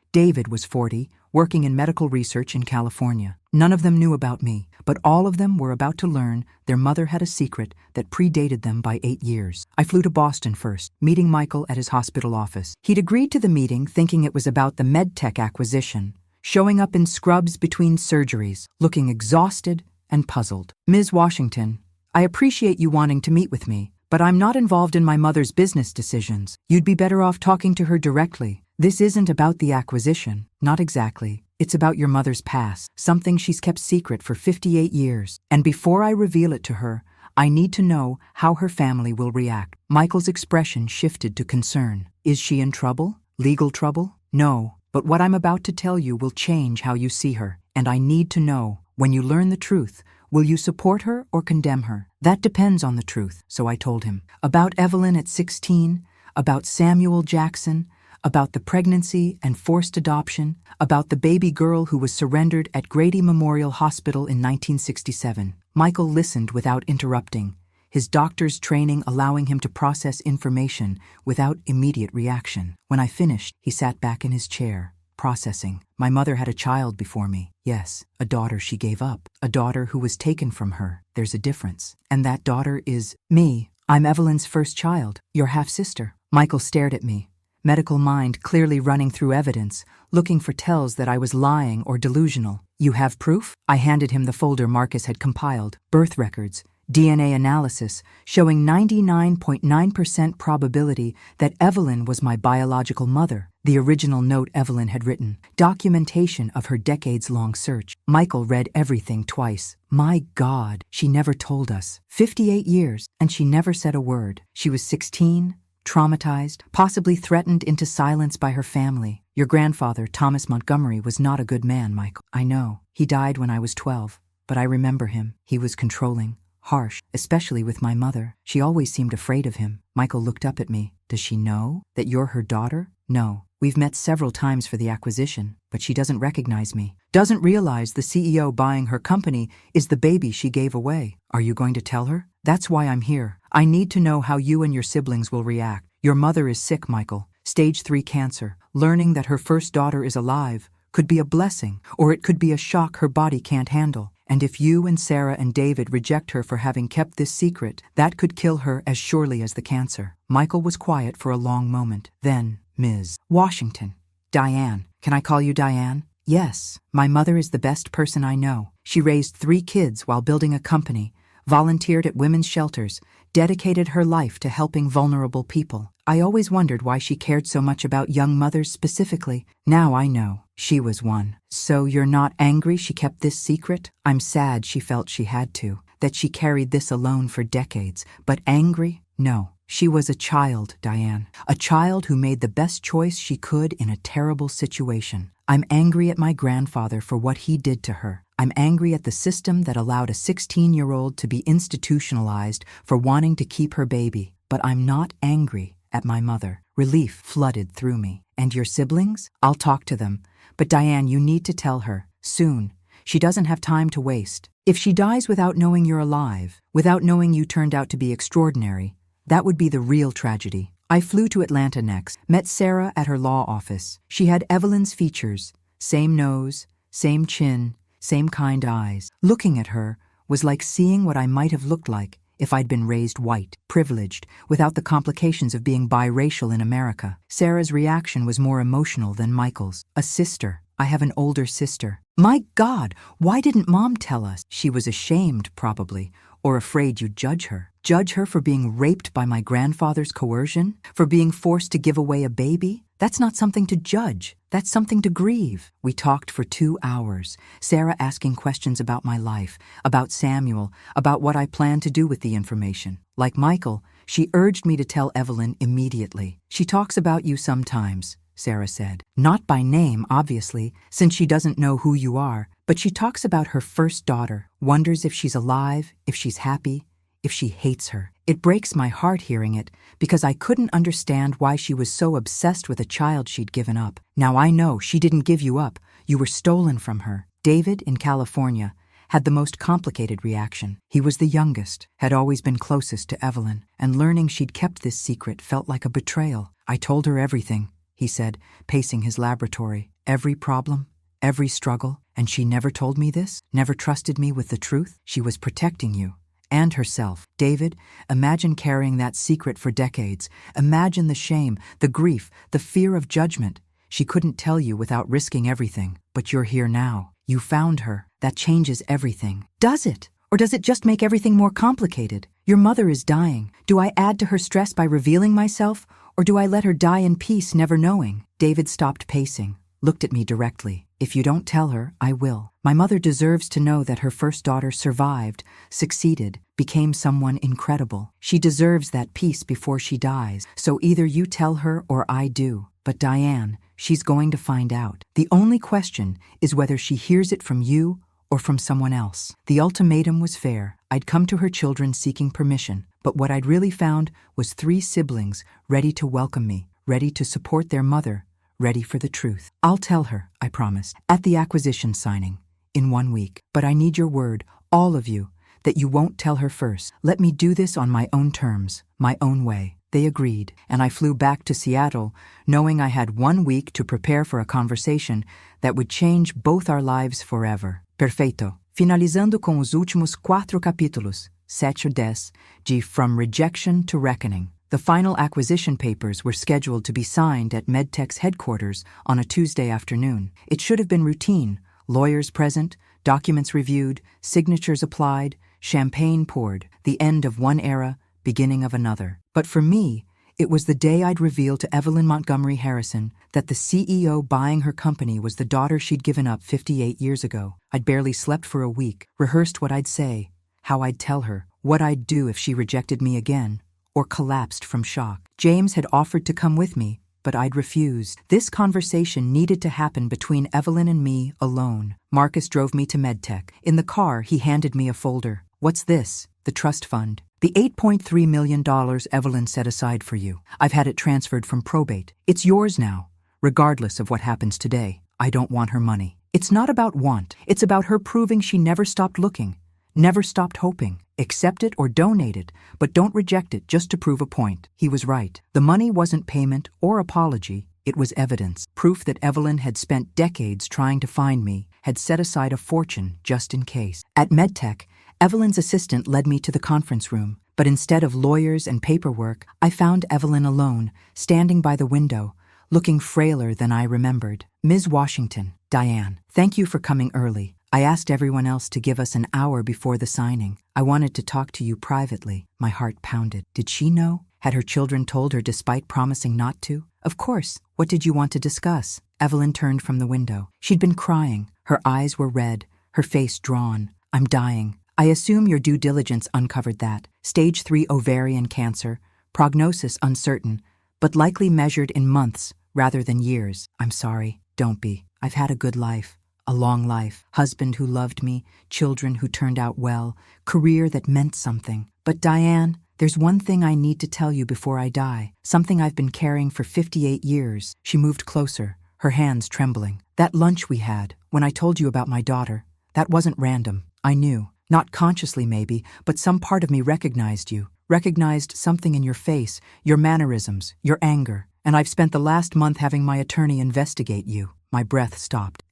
David was 40, working in medical research in California. None of them knew about me, but all of them were about to learn their mother had a secret that predated them by 8 years. I flew to Boston first, meeting Michael at his hospital office. He'd agreed to the meeting thinking it was about the MedTech acquisition, showing up in scrubs between surgeries, looking exhausted and puzzled. "Ms. Washington, I appreciate you wanting to meet with me, but I'm not involved in my mother's business decisions. You'd be better off talking to her directly. This isn't about the acquisition." "Not exactly. It's about your mother's past, something she's kept secret for 58 years. And before I reveal it to her, I need to know how her family will react." Michael's expression shifted to concern. "Is she in trouble? Legal trouble?" "No, but what I'm about to tell you will change how you see her. And I need to know, when you learn the truth, will you support her or condemn her?" "That depends on the truth," so I told him. About Evelyn at 16, about Samuel Jackson, about the pregnancy and forced adoption, about the baby girl who was surrendered at Grady Memorial Hospital in 1967. Michael listened without interrupting, his doctor's training allowing him to process information without immediate reaction. When I finished, he sat back in his chair, processing. "My mother had a child before me. Yes, a daughter she gave up, a daughter who was taken from her. There's a difference. And that daughter is me. I'm Evelyn's first child, your half-sister." Michael stared at me, medical mind clearly running through evidence, looking for tells that I was lying or delusional. "You have proof?" I handed him the folder Marcus had compiled. Birth records, DNA analysis, showing 99.9% probability that Evelyn was my biological mother. The original note Evelyn had written. Documentation of her decades-long search. Michael read everything twice. My God, she never told us. 58 years, and she never said a word. She was 16, traumatized, possibly threatened into silence by her family. "Your grandfather, Thomas Montgomery, was not a good man, Michael." "I know. He died when I was 12, but I remember him. He was controlling, harsh, especially with my mother. She always seemed afraid of him." Michael looked up at me. "Does she know that you're her daughter?" "No. We've met several times for the acquisition, but she doesn't recognize me. Doesn't realize the CEO buying her company is the baby she gave away." "Are you going to tell her?" "That's why I'm here. I need to know how you and your siblings will react. Your mother is sick, Michael. Stage 3 cancer. Learning that her first daughter is alive could be a blessing, or it could be a shock her body can't handle. And if you and Sarah and David reject her for having kept this secret, that could kill her as surely as the cancer." Michael was quiet for a long moment. Then, "Ms. Washington. Diane. Can I call you Diane?" "Yes. My mother is the best person I know. She raised 3 kids while building a company, volunteered at women's shelters, dedicated her life to helping vulnerable people. I always wondered why she cared so much about young mothers specifically. Now I know. She was one." "So you're not angry she kept this secret?" "I'm sad she felt she had to. that she carried this alone for decades, but angry? No. She was a child, Diane. A child who made the best choice she could in a terrible situation. I'm angry at my grandfather for what he did to her. I'm angry at the system that allowed a 16-year-old to be institutionalized for wanting to keep her baby. But I'm not angry at my mother. Relief flooded through me. And your siblings? I'll talk to them. But Diane, you need to tell her. Soon. She doesn't have time to waste. If she dies without knowing you're alive, without knowing you turned out to be extraordinary, that would be the real tragedy. I flew to Atlanta next, met Sarah at her law office. She had Evelyn's features, same nose, same chin, same kind eyes. Looking at her was like seeing what I might have looked like if I'd been raised white, privileged, without the complications of being biracial in America. Sarah's reaction was more emotional than Michael's. A sister. I have an older sister. My God, why didn't Mom tell us? She was ashamed, probably, or afraid you'd judge her. Judge her for being raped by my grandfather's coercion? For being forced to give away a baby? That's not something to judge. That's something to grieve. We talked for 2 hours, Sarah asking questions about my life, about Samuel, about what I planned to do with the information. Like Michael, she urged me to tell Evelyn immediately. She talks about you sometimes, Sarah said. Not by name, obviously, since she doesn't know who you are, but she talks about her first daughter, wonders if she's alive, if she's happy, if she hates her. It breaks my heart hearing it, because I couldn't understand why she was so obsessed with a child she'd given up. Now I know she didn't give you up. You were stolen from her. David, in California, had the most complicated reaction. He was the youngest, had always been closest to Evelyn, and learning she'd kept this secret felt like a betrayal. I told her everything, he said, pacing his laboratory. Every problem, every struggle, and she never told me this? Never trusted me with the truth? She was protecting you. And herself. David, imagine carrying that secret for decades. Imagine the shame, the grief, the fear of judgment. She couldn't tell you without risking everything. But you're here now. You found her. That changes everything. Does it? Or does it just make everything more complicated? Your mother is dying. Do I add to her stress by revealing myself? Or do I let her die in peace, never knowing? David stopped pacing, looked at me directly. If you don't tell her, I will. My mother deserves to know that her first daughter survived, succeeded, became someone incredible. She deserves that peace before she dies. So either you tell her or I do. But Diane, she's going to find out. The only question is whether she hears it from you or from someone else. The ultimatum was fair. I'd come to her children seeking permission. But what I'd really found was 3 siblings ready to welcome me, ready to support their mother, ready for the truth. I'll tell her, I promised, at the acquisition signing, in 1 week. But I need your word, all of you, that you won't tell her first. Let me do this on my own terms, my own way. They agreed, and I flew back to Seattle, knowing I had 1 week to prepare for a conversation that would change both our lives forever. Perfeito. Finalizando com os últimos 4 capítulos, 7 ou 10, de From Rejection to Reckoning. The final acquisition papers were scheduled to be signed at MedTech's headquarters on a Tuesday afternoon. It should have been routine. Lawyers present, documents reviewed, signatures applied, champagne poured, the end of one era, beginning of another. But for me, it was the day I'd reveal to Evelyn Montgomery Harrison that the CEO buying her company was the daughter she'd given up 58 years ago. I'd barely slept for a week, rehearsed what I'd say, how I'd tell her, what I'd do if she rejected me again, or collapsed from shock. James had offered to come with me, but I'd refused. This conversation needed to happen between Evelyn and me alone. Marcus drove me to MedTech. In the car, he handed me a folder. What's this? The trust fund. The $8.3 million Evelyn set aside for you. I've had it transferred from probate. It's yours now, regardless of what happens today. I don't want her money. It's not about want. It's about her proving she never stopped looking, never stopped hoping. Accept it or donate it, but don't reject it just to prove a point. He was right. The money wasn't payment or apology. It was evidence. Proof that Evelyn had spent decades trying to find me, had set aside a fortune just in case. At MedTech, Evelyn's assistant led me to the conference room, but instead of lawyers and paperwork, I found Evelyn alone, standing by the window, looking frailer than I remembered. Ms. Washington, Diane, thank you for coming early. I asked everyone else to give us an hour before the signing. I wanted to talk to you privately. My heart pounded. Did she know? Had her children told her despite promising not to? Of course. What did you want to discuss? Evelyn turned from the window. She'd been crying. Her eyes were red, her face drawn. I'm dying. I assume your due diligence uncovered that. Stage 3 ovarian cancer, prognosis uncertain, but likely measured in months rather than years. I'm sorry, don't be. I've had a good life. A long life, husband who loved me, children who turned out well, career that meant something. But Diane, there's one thing I need to tell you before I die, something I've been carrying for 58 years. She moved closer, her hands trembling. That lunch we had, when I told you about my daughter, that wasn't random. I knew, not consciously maybe, but some part of me recognized you, recognized something in your face, your mannerisms, your anger. And I've spent the last month having my attorney investigate you. My breath stopped.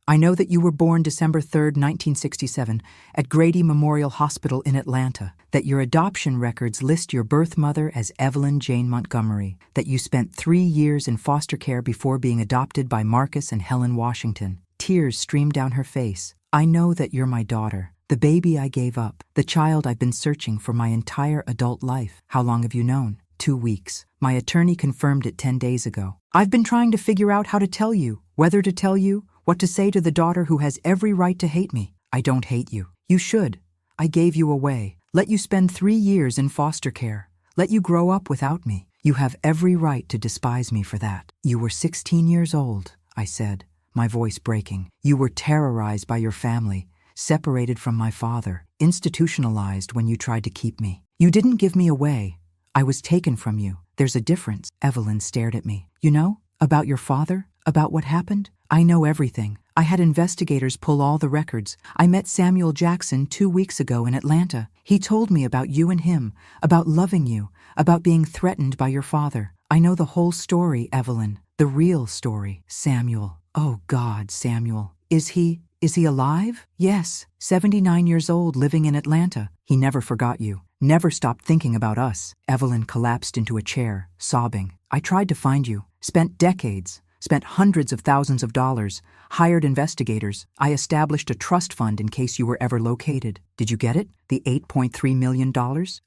I know that you were born December 3rd, 1967, at Grady Memorial Hospital in Atlanta, that your adoption records list your birth mother as Evelyn Jane Montgomery, that you spent 3 years in foster care before being adopted by Marcus and Helen Washington. Tears streamed down her face. I know that you're my daughter, the baby I gave up, the child I've been searching for my entire adult life. How long have you known? 2 weeks. My attorney confirmed it 10 days ago. I've been trying to figure out how to tell you, whether to tell you, what to say to the daughter who has every right to hate me. I don't hate you. You should. I gave you away, let you spend 3 years in foster care, let you grow up without me. You have every right to despise me for that. You were 16 years old, I said, my voice breaking. You were terrorized by your family, separated from my father, institutionalized when you tried to keep me. You didn't give me away. I was taken from you. There's a difference. Evelyn stared at me. You know, about your father, about what happened? I know everything. I had investigators pull all the records. I met Samuel Jackson 2 weeks ago in Atlanta. He told me about you and him, about loving you, about being threatened by your father. I know the whole story, Evelyn. The real story. Samuel. Oh God, Samuel. Is he alive? Yes. 79 years old, living in Atlanta. He never forgot you. Never stopped thinking about us. Evelyn collapsed into a chair, sobbing. I tried to find you. Spent decades. Spent hundreds of thousands of dollars, hired investigators. I established a trust fund in case you were ever located. Did you get it? The $8.3 million?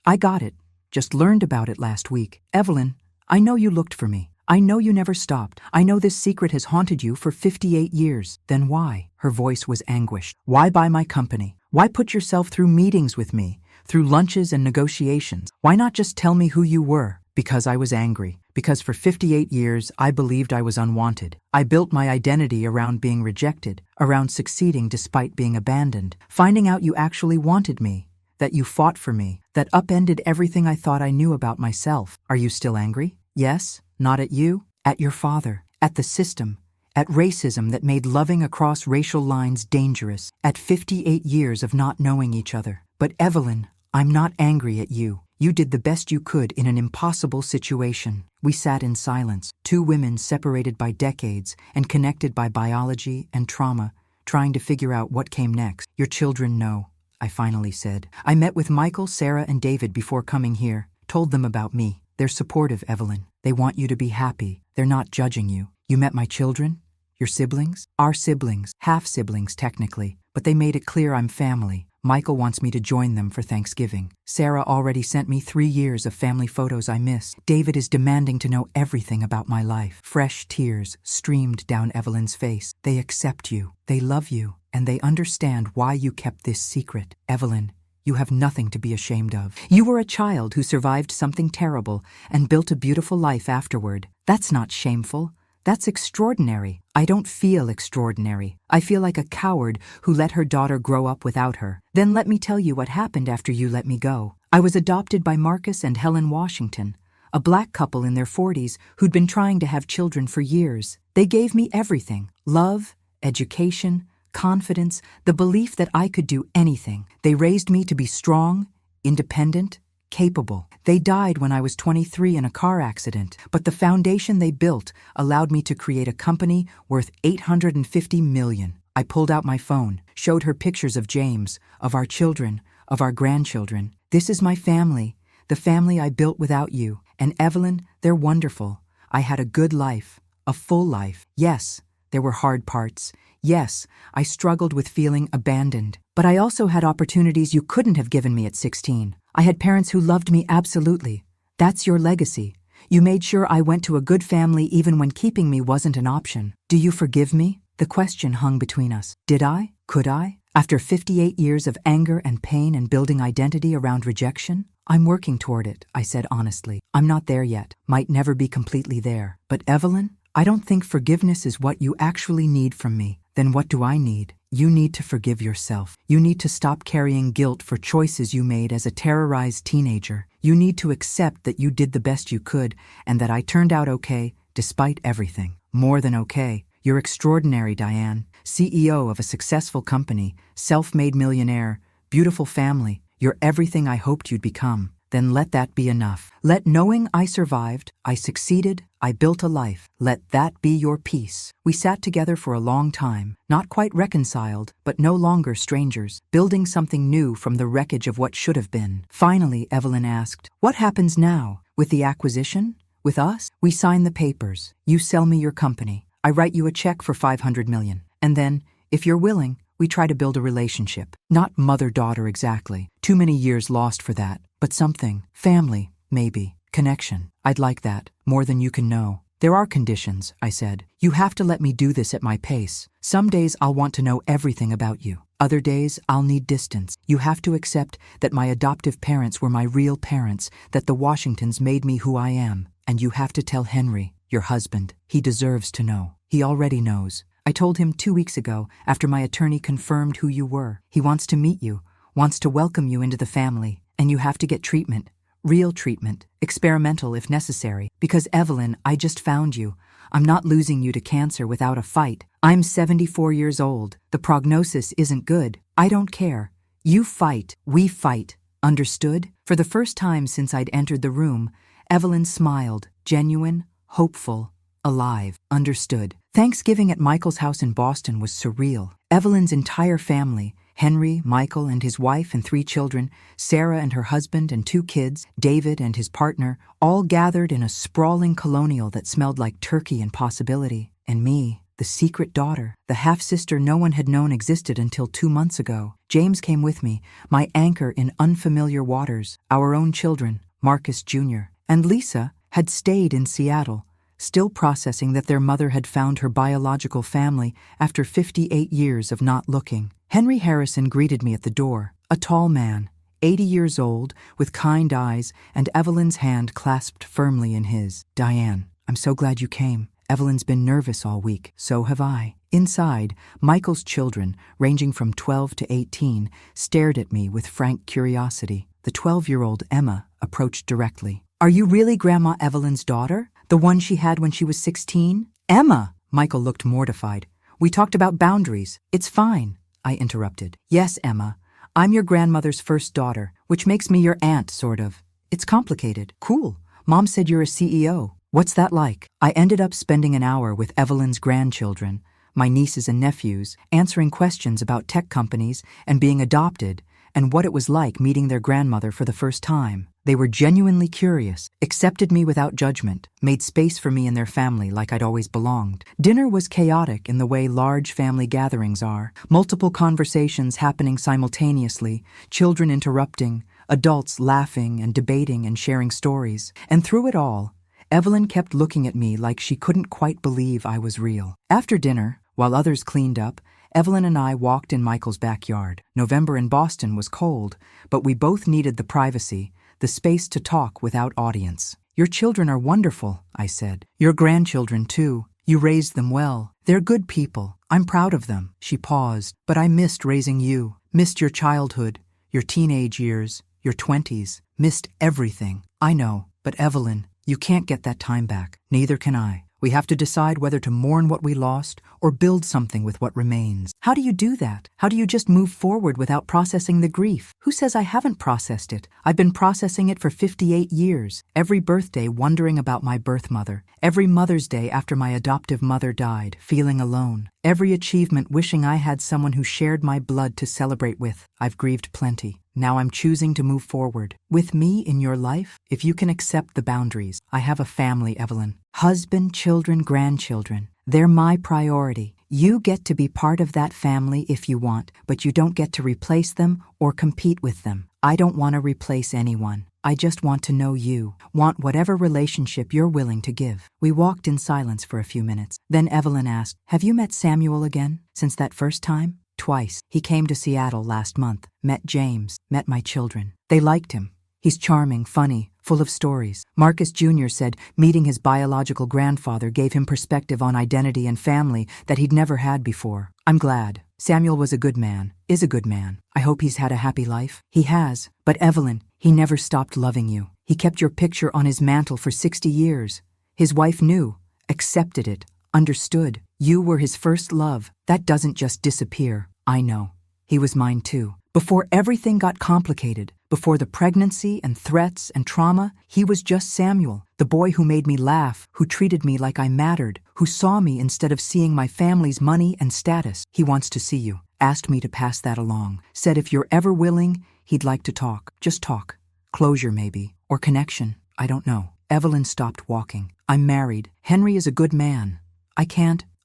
I got it. Just learned about it last week. Evelyn, I know you looked for me. I know you never stopped. I know this secret has haunted you for 58 years. Then why? Her voice was anguished. Why buy my company? Why put yourself through meetings with me, through lunches and negotiations? Why not just tell me who you were? Because I was angry. Because for 58 years, I believed I was unwanted. I built my identity around being rejected, around succeeding despite being abandoned. Finding out you actually wanted me, that you fought for me, that upended everything I thought I knew about myself. Are you still angry? Yes, not at you, at your father, at the system, at racism that made loving across racial lines dangerous, at 58 years of not knowing each other. But Evelyn, I'm not angry at you. You did the best you could in an impossible situation. We sat in silence, 2 women separated by decades and connected by biology and trauma, trying to figure out what came next. Your children know, I finally said. I met with Michael, Sarah, and David before coming here, told them about me. They're supportive, Evelyn. They want you to be happy. They're not judging you. You met my children? Your siblings? Our siblings, half-siblings technically, but they made it clear I'm family. Michael wants me to join them for Thanksgiving. Sarah already sent me 3 years of family photos I missed. David is demanding to know everything about my life. Fresh tears streamed down Evelyn's face. They accept you, they love you, and they understand why you kept this secret. Evelyn, you have nothing to be ashamed of. You were a child who survived something terrible and built a beautiful life afterward. That's not shameful. That's extraordinary. I don't feel extraordinary. I feel like a coward who let her daughter grow up without her. Then let me tell you what happened after you let me go. I was adopted by Marcus and Helen Washington, a black couple in their 40s who'd been trying to have children for years. They gave me everything: love, education, confidence, the belief that I could do anything. They raised me to be strong, independent, capable. They died when I was 23 in a car accident, but the foundation they built allowed me to create a company worth $850 million. I pulled out my phone, showed her pictures of James, of our children, of our grandchildren. This is my family, the family I built without you. And Evelyn, they're wonderful. I had a good life, a full life. Yes, there were hard parts. Yes, I struggled with feeling abandoned. But I also had opportunities you couldn't have given me at 16. I had parents who loved me absolutely. That's your legacy. You made sure I went to a good family even when keeping me wasn't an option. Do you forgive me? The question hung between us. Did I? Could I? After 58 years of anger and pain and building identity around rejection, I'm working toward it, I said honestly. I'm not there yet, might never be completely there. But Evelyn, I don't think forgiveness is what you actually need from me. Then what do I need? You need to forgive yourself. You need to stop carrying guilt for choices you made as a terrorized teenager. You need to accept that you did the best you could and that I turned out okay despite everything. More than okay. You're extraordinary, Diane. CEO of a successful company, self-made millionaire, beautiful family. You're everything I hoped you'd become. Then let that be enough. Let knowing I survived, I succeeded, I built a life, let that be your peace. We sat together for a long time, not quite reconciled, but no longer strangers, building something new from the wreckage of what should have been. Finally, Evelyn asked, what happens now? With the acquisition? With us? We sign the papers. You sell me your company. I write you a check for $500 million. And then, if you're willing, we try to build a relationship. Not mother-daughter exactly. Too many years lost for that. But something. Family, maybe. Connection. I'd like that. More than you can know. There are conditions, I said. You have to let me do this at my pace. Some days I'll want to know everything about you. Other days I'll need distance. You have to accept that my adoptive parents were my real parents, that the Washingtons made me who I am. And you have to tell Henry, your husband. He deserves to know. He already knows. I told him 2 weeks ago, after my attorney confirmed who you were. He wants to meet you, wants to welcome you into the family, and you have to get treatment. Real treatment, experimental if necessary, because Evelyn, I just found you. I'm not losing you to cancer without a fight. I'm 74 years old. The prognosis isn't good. I don't care. You fight, we fight. Understood? For the first time since I'd entered the room, Evelyn smiled, genuine, hopeful, alive. Understood. Thanksgiving at Michael's house in Boston was surreal. Evelyn's entire family, Henry, Michael and his wife and 3 children, Sarah and her husband and 2 kids, David and his partner, all gathered in a sprawling colonial that smelled like turkey and possibility. And me, the secret daughter, the half-sister no one had known existed until 2 months ago. James came with me, my anchor in unfamiliar waters, our own children, Marcus Jr. And Lisa had stayed in Seattle, still processing that their mother had found her biological family after 58 years of not looking. Henry Harrison greeted me at the door, a tall man, 80 years old, with kind eyes, and Evelyn's hand clasped firmly in his. Diane, I'm so glad you came. Evelyn's been nervous all week. So have I. Inside, Michael's children, ranging from 12 to 18, stared at me with frank curiosity. The 12-year-old Emma approached directly. Are you really Grandma Evelyn's daughter? The one she had when she was 16? Emma! Michael looked mortified. We talked about boundaries. It's fine, I interrupted. Yes, Emma. I'm your grandmother's first daughter, which makes me your aunt, sort of. It's complicated. Cool. Mom said you're a CEO. What's that like? I ended up spending an hour with Evelyn's grandchildren, my nieces and nephews, answering questions about tech companies and being adopted, and what it was like meeting their grandmother for the first time. They were genuinely curious, accepted me without judgment, made space for me in their family like I'd always belonged. Dinner was chaotic in the way large family gatherings are. Multiple conversations happening simultaneously, children interrupting, adults laughing and debating and sharing stories. And through it all, Evelyn kept looking at me like she couldn't quite believe I was real. After dinner, while others cleaned up, Evelyn and I walked in Michael's backyard. November in Boston was cold, but we both needed the privacy, the space to talk without audience. Your children are wonderful, I said. Your grandchildren, too. You raised them well. They're good people. I'm proud of them. She paused. But I missed raising you. Missed your childhood, your teenage years, your 20s. Missed everything. I know, but Evelyn, you can't get that time back. Neither can I. We have to decide whether to mourn what we lost or build something with what remains. How do you do that? How do you just move forward without processing the grief? Who says I haven't processed it? I've been processing it for 58 years. Every birthday wondering about my birth mother. Every Mother's Day after my adoptive mother died, feeling alone. Every achievement wishing I had someone who shared my blood to celebrate with. I've grieved plenty. Now I'm choosing to move forward. With me in your life, if you can accept the boundaries. I have a family, Evelyn. Husband, children, grandchildren. They're my priority. You get to be part of that family if you want, but you don't get to replace them or compete with them. I don't want to replace anyone. I just want to know you. Want whatever relationship you're willing to give. We walked in silence for a few minutes. Then Evelyn asked, have you met Samuel again since that first time? twice. He came to Seattle last month, met James, met my children. They liked him. He's charming, funny, full of stories. Marcus Jr. said meeting his biological grandfather gave him perspective on identity and family that he'd never had before. I'm glad. Samuel was a good man, is a good man. I hope he's had a happy life. He has. But Evelyn, he never stopped loving you. He kept your picture on his mantle for 60 years. His wife knew, accepted it, understood. You were his first love. That doesn't just disappear. I know. He was mine too. Before everything got complicated, before the pregnancy and threats and trauma, he was just Samuel, the boy who made me laugh, who treated me like I mattered, who saw me instead of seeing my family's money and status. He wants to see you. Asked me to pass that along. Said if you're ever willing, he'd like to talk. Just talk. Closure maybe. Or connection. I don't know. Evelyn stopped walking. I'm married. Henry is a good man.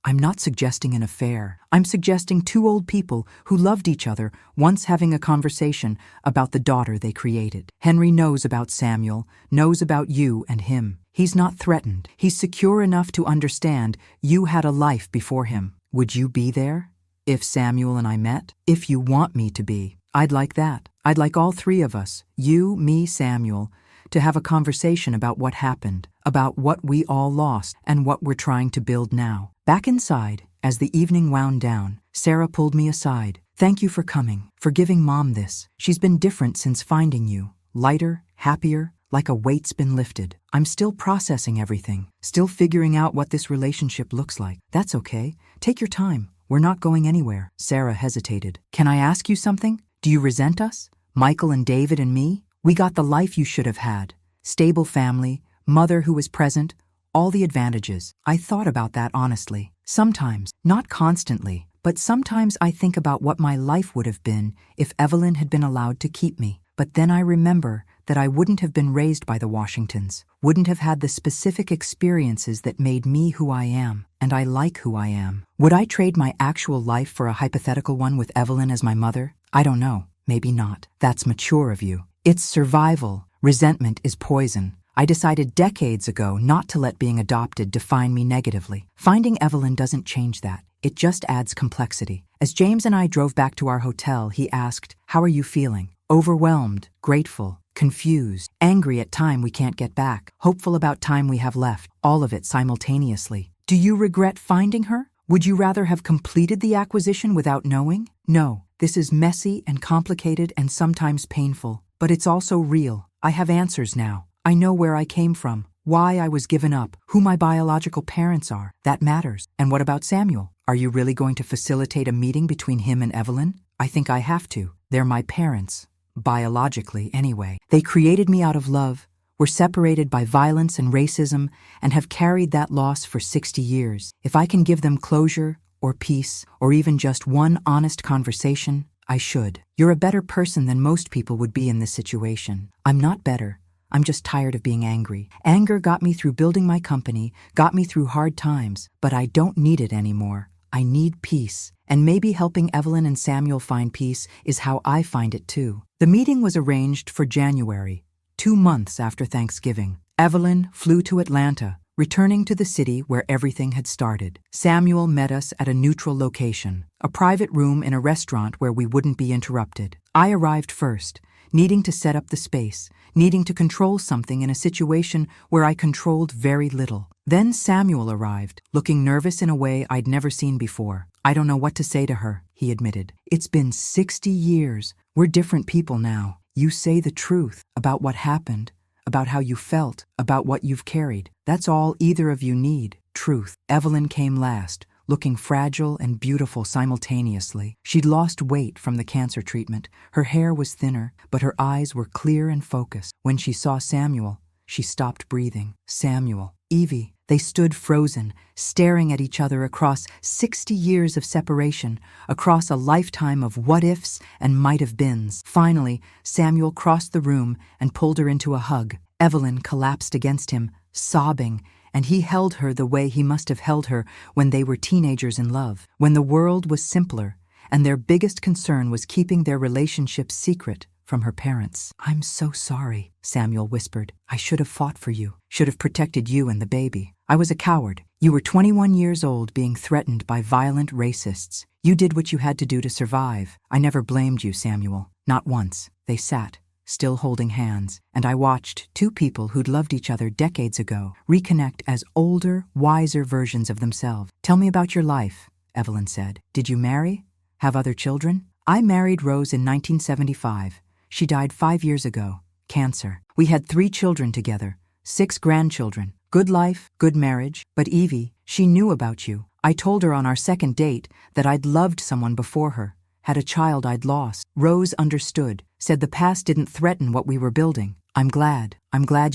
I'm not suggesting an affair. I'm suggesting two old people who loved each other once having a conversation about the daughter they created. Henry knows about Samuel, knows about you and him. He's not threatened. He's secure enough to understand you had a life before him. Would you be there if Samuel and I met? If you want me to be. I'd like that. I'd like all three of us, you, me, Samuel, to have a conversation about what happened, about what we all lost, and what we're trying to build now. Back inside, as the evening wound down, Sarah pulled me aside. Thank you for coming, for giving Mom this. She's been different since finding you. Lighter, happier, like a weight's been lifted. I'm still processing everything, still figuring out what this relationship looks like. That's okay. Take your time. We're not going anywhere. Sarah hesitated. Can I ask you something? Do you resent us? Michael and David and me? We got the life you should have had. Stable family, mother who was present, all the advantages. I thought about that honestly. Sometimes, not constantly, but sometimes I think about what my life would have been if Evelyn had been allowed to keep me. But then I remember that I wouldn't have been raised by the Washingtons, wouldn't have had the specific experiences that made me who I am, and I like who I am. Would I trade my actual life for a hypothetical one with Evelyn as my mother? I don't know. Maybe not. That's mature of you. It's survival. Resentment is poison. I decided decades ago not to let being adopted define me negatively. Finding Evelyn doesn't change that. It just adds complexity. As James and I drove back to our hotel, he asked, "How are you feeling?" Overwhelmed, grateful, confused, angry at time we can't get back, hopeful about time we have left, all of it simultaneously. Do you regret finding her? Would you rather have completed the acquisition without knowing? No. This is messy and complicated and sometimes painful, but it's also real. I have answers now. I know where I came from, why I was given up, who my biological parents are. That matters. And what about Samuel? Are you really going to facilitate a meeting between him and Evelyn? I think I have to. They're my parents. Biologically, anyway. They created me out of love, were separated by violence and racism, and have carried that loss for 60 years. If I can give them closure, or peace, or even just one honest conversation, I should. You're a better person than most people would be in this situation. I'm not better. I'm just tired of being angry. Anger got me through building my company, got me through hard times, but I don't need it anymore. I need peace. And maybe helping Evelyn and Samuel find peace is how I find it too. The meeting was arranged for January, 2 months after Thanksgiving. Evelyn flew to Atlanta, returning to the city where everything had started. Samuel met us at a neutral location, a private room in a restaurant where we wouldn't be interrupted. I arrived first, needing to set up the space, needing to control something in a situation where I controlled very little. Then Samuel arrived, looking nervous in a way I'd never seen before. I don't know what to say to her, he admitted. It's been 60 years. We're different people now. You say the truth about what happened, about how you felt, about what you've carried. That's all either of you need, truth. Evelyn came last, looking fragile and beautiful simultaneously. She'd lost weight from the cancer treatment. Her hair was thinner, but her eyes were clear and focused. When she saw Samuel, she stopped breathing. Samuel, Evie, they stood frozen, staring at each other across 60 years of separation, across a lifetime of what-ifs and might-have-beens. Finally, Samuel crossed the room and pulled her into a hug. Evelyn collapsed against him, sobbing, and he held her the way he must have held her when they were teenagers in love, when the world was simpler, and their biggest concern was keeping their relationship secret from her parents. "I'm so sorry," Samuel whispered. "I should have fought for you, should have protected you and the baby. I was a coward. You were 21 years old being threatened by violent racists. You did what you had to do to survive. I never blamed you, Samuel. Not once. They sat, still holding hands, and I watched two people who'd loved each other decades ago reconnect as older, wiser versions of themselves. Tell me about your life, Evelyn said. Did you marry? Have other children? I married Rose in 1975. She died 5 years ago. Cancer. We had 3 children together, 6 grandchildren. Good life, good marriage. But Evie, she knew about you. I told her on our second date that I'd loved someone before her, had a child I'd lost. Rose understood, said the past didn't threaten what we were building. I'm glad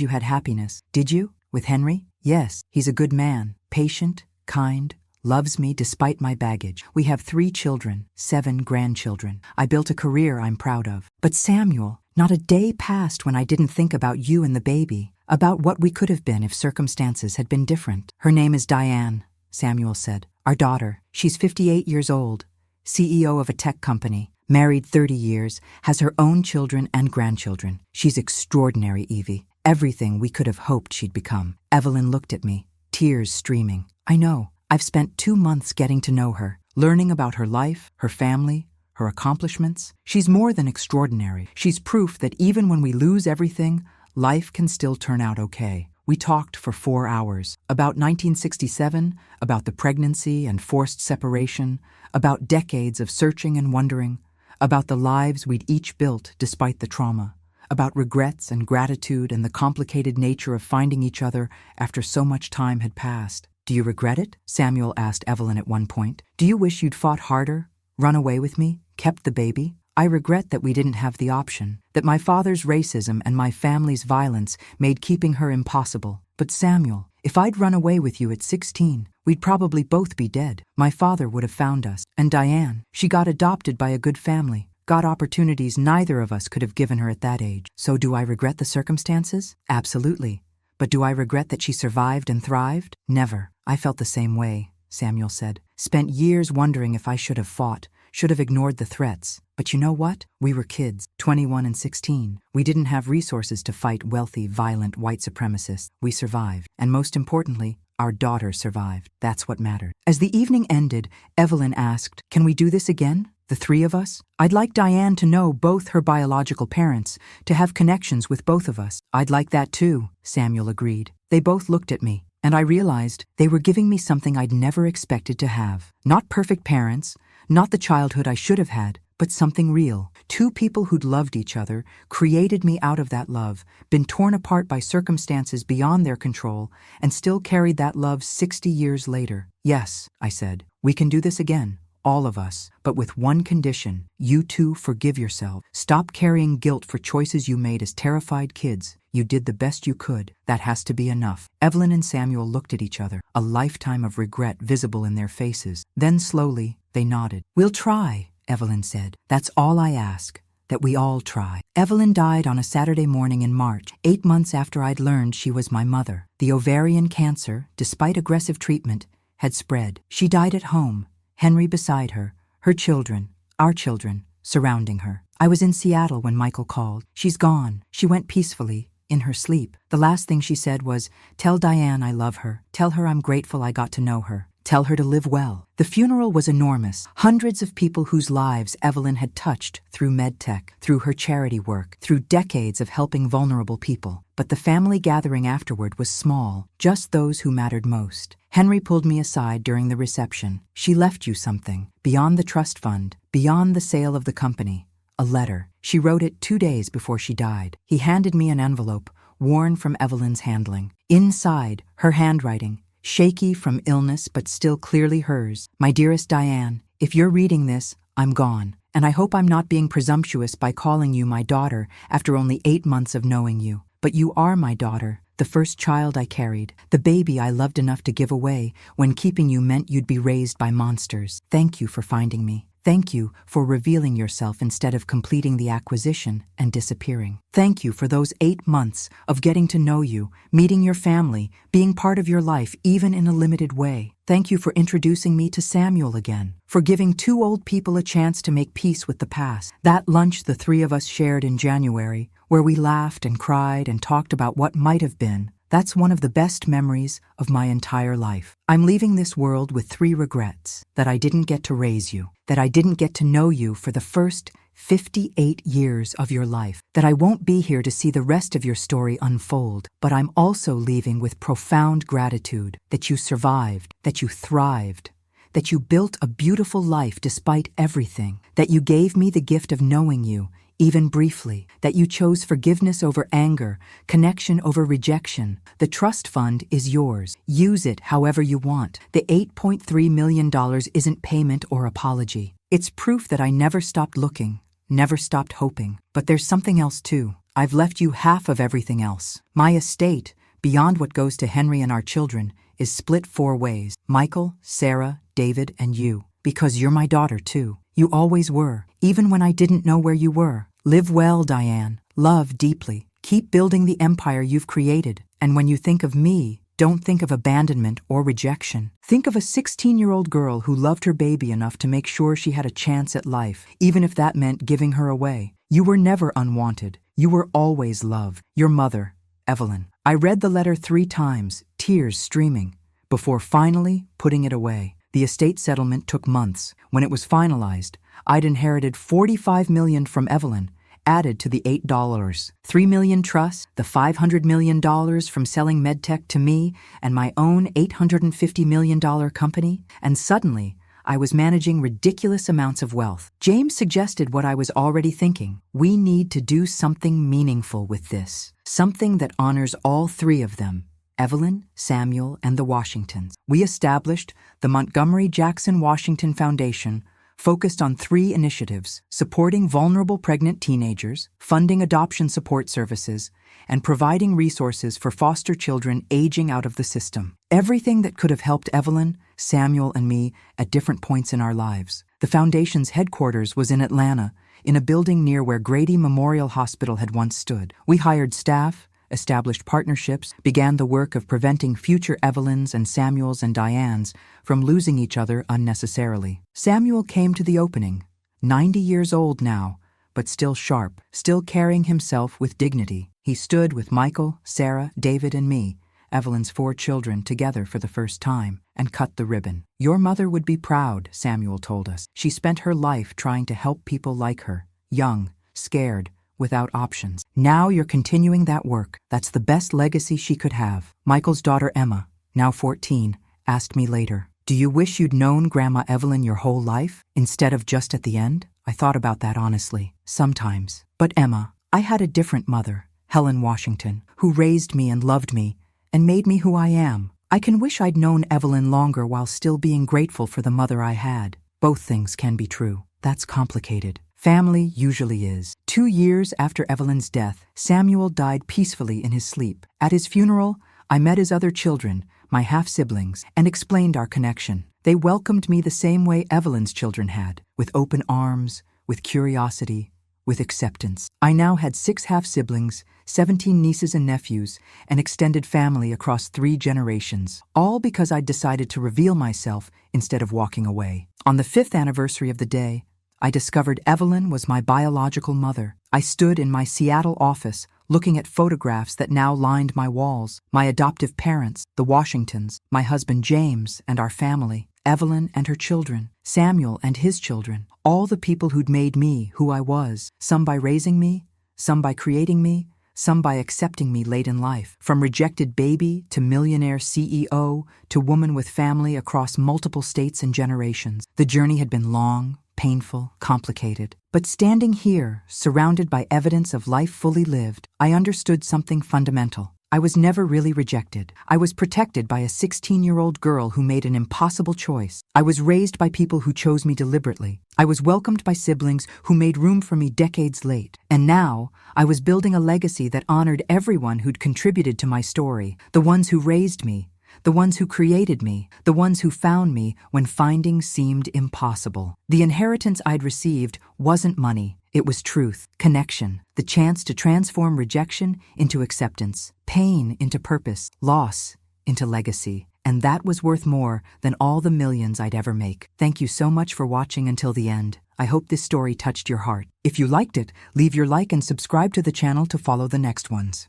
you had happiness. Did you? With Henry? Yes, he's a good man, patient, kind, loves me despite my baggage. We have 3 children, 7 grandchildren. I built a career I'm proud of. But Samuel, not a day passed when I didn't think about you and the baby, about what we could have been if circumstances had been different. Her name is Diane, Samuel said. Our daughter, she's 58 years old, CEO of a tech company, married 30 years, has her own children and grandchildren. She's extraordinary, Evie. Everything we could have hoped she'd become. Evelyn looked at me, tears streaming. I know. I've spent 2 months getting to know her, learning about her life, her family, her accomplishments. She's more than extraordinary. She's proof that even when we lose everything, life can still turn out okay. We talked for 4 hours about 1967, about the pregnancy and forced separation, about decades of searching and wondering, about the lives we'd each built despite the trauma, about regrets and gratitude and the complicated nature of finding each other after so much time had passed. Do you regret it? Samuel asked Evelyn at one point. Do you wish you'd fought harder, run away with me, kept the baby? I regret that we didn't have the option, that my father's racism and my family's violence made keeping her impossible. But Samuel, if I'd run away with you at 16, we'd probably both be dead. My father would have found us. And Diane, she got adopted by a good family, got opportunities neither of us could have given her at that age. So do I regret the circumstances? Absolutely. But do I regret that she survived and thrived? Never. I felt the same way, Samuel said. Spent years wondering if I should have fought, should have ignored the threats. But you know what? We were kids, 21 and 16. We didn't have resources to fight wealthy, violent white supremacists. We survived. And most importantly, our daughter survived. That's what mattered. As the evening ended, Evelyn asked, "Can we do this again? The 3 of us? I'd like Diane to know both her biological parents, to have connections with both of us." "I'd like that too," Samuel agreed. They both looked at me, and I realized they were giving me something I'd never expected to have. Not perfect parents, not the childhood I should have had, but something real. 2 people who'd loved each other, created me out of that love, been torn apart by circumstances beyond their control, and still carried that love 60 years later. "Yes," I said, "we can do this again. All of us, but with one condition. You 2 forgive yourself. Stop carrying guilt for choices you made as terrified kids. You did the best you could. That has to be enough." Evelyn and Samuel looked at each other, a lifetime of regret visible in their faces. Then slowly, they nodded. "We'll try," Evelyn said. "That's all I ask, that we all try." Evelyn died on a Saturday morning in March, 8 months after I'd learned she was my mother. The ovarian cancer, despite aggressive treatment, had spread. She died at home, Henry beside her, her children, our children, surrounding her. I was in Seattle when Michael called. "She's gone." She went peacefully, in her sleep. The last thing she said was, "Tell Diane I love her. Tell her I'm grateful I got to know her. Tell her to live well." The funeral was enormous. Hundreds of people whose lives Evelyn had touched through MedTech, through her charity work, through decades of helping vulnerable people. But the family gathering afterward was small, just those who mattered most. Henry pulled me aside during the reception. "She left you something, beyond the trust fund, beyond the sale of the company. A letter. She wrote it 2 days before she died." He handed me an envelope, worn from Evelyn's handling. Inside, her handwriting, shaky from illness but still clearly hers. "My dearest Diane, if you're reading this, I'm gone. And I hope I'm not being presumptuous by calling you my daughter after only 8 months of knowing you. But you are my daughter, the first child I carried, the baby I loved enough to give away when keeping you meant you'd be raised by monsters. Thank you for finding me. Thank you for revealing yourself instead of completing the acquisition and disappearing. Thank you for those 8 months of getting to know you, meeting your family, being part of your life even in a limited way. Thank you for introducing me to Samuel again, for giving 2 old people a chance to make peace with the past. That lunch the 3 of us shared in January, where we laughed and cried and talked about what might have been, That's one of the best memories of my entire life. I'm leaving this world with 3 regrets: that I didn't get to raise you, that I didn't get to know you for the first 58 years of your life, that I won't be here to see the rest of your story unfold, but I'm also leaving with profound gratitude that you survived, that you thrived, that you built a beautiful life despite everything, that you gave me the gift of knowing you, even briefly, that you chose forgiveness over anger, connection over rejection. The trust fund is yours. Use it however you want. The $8.3 million isn't payment or apology. It's proof that I never stopped looking, never stopped hoping. But there's something else too. I've left you half of everything else. My estate, beyond what goes to Henry and our children, is split 4 ways: Michael, Sarah, David, and you. Because you're my daughter too. You always were, even when I didn't know where you were. Live well, Diane. Love deeply. Keep building the empire you've created. And when you think of me, don't think of abandonment or rejection. Think of a 16-year-old girl who loved her baby enough to make sure she had a chance at life, even if that meant giving her away. You were never unwanted. You were always loved. Your mother, Evelyn. I read the letter 3 times, tears streaming, before finally putting it away. The estate settlement took months. When it was finalized, I'd inherited $45 million from Evelyn, added to the $8. $3 million trust, the $500 million from selling MedTech to me, and my own $850 million company, and suddenly, I was managing ridiculous amounts of wealth. James suggested what I was already thinking. We need to do something meaningful with this. Something that honors all 3 of them: Evelyn, Samuel, and the Washingtons. We established the Montgomery Jackson Washington Foundation, focused on 3 initiatives: supporting vulnerable pregnant teenagers, funding adoption support services, and providing resources for foster children aging out of the system. Everything that could have helped Evelyn, Samuel, and me at different points in our lives. The foundation's headquarters was in Atlanta, in a building near where Grady Memorial Hospital had once stood. We hired staff, established partnerships, began the work of preventing future Evelyns and Samuels and Dianes from losing each other unnecessarily. Samuel came to the opening, 90 years old now, but still sharp, still carrying himself with dignity. He stood with Michael, Sarah, David, and me, Evelyn's 4 children, together for the first time, and cut the ribbon. Your mother would be proud, Samuel told us. She spent her life trying to help people like her, young, scared, without options. Now you're continuing that work. That's the best legacy she could have. Michael's daughter Emma, now 14, asked me later, "Do you wish you'd known Grandma Evelyn your whole life, instead of just at the end?" I thought about that honestly, sometimes. But Emma, I had a different mother, Helen Washington, who raised me and loved me, and made me who I am. I can wish I'd known Evelyn longer while still being grateful for the mother I had. Both things can be true. That's complicated. Family usually is. 2 years after Evelyn's death, Samuel died peacefully in his sleep. At his funeral, I met his other children, my half-siblings, and explained our connection. They welcomed me the same way Evelyn's children had, with open arms, with curiosity, with acceptance. I now had 6 half-siblings, 17 nieces and nephews, and extended family across 3 generations, all because I'd decided to reveal myself instead of walking away. On the 5th anniversary of the day, I discovered Evelyn was my biological mother. I stood in my Seattle office, looking at photographs that now lined my walls. My adoptive parents, the Washingtons, my husband James and our family, Evelyn and her children, Samuel and his children, all the people who'd made me who I was, some by raising me, some by creating me, some by accepting me late in life. From rejected baby to millionaire CEO to woman with family across multiple states and generations. The journey had been long, painful, complicated. But standing here, surrounded by evidence of life fully lived, I understood something fundamental. I was never really rejected. I was protected by a 16-year-old girl who made an impossible choice. I was raised by people who chose me deliberately. I was welcomed by siblings who made room for me decades late. And now, I was building a legacy that honored everyone who'd contributed to my story, the ones who raised me, the ones who created me, the ones who found me when finding seemed impossible. The inheritance I'd received wasn't money. It was truth, connection, the chance to transform rejection into acceptance, pain into purpose, loss into legacy. And that was worth more than all the millions I'd ever make. Thank you so much for watching until the end. I hope this story touched your heart. If you liked it, leave your like and subscribe to the channel to follow the next ones.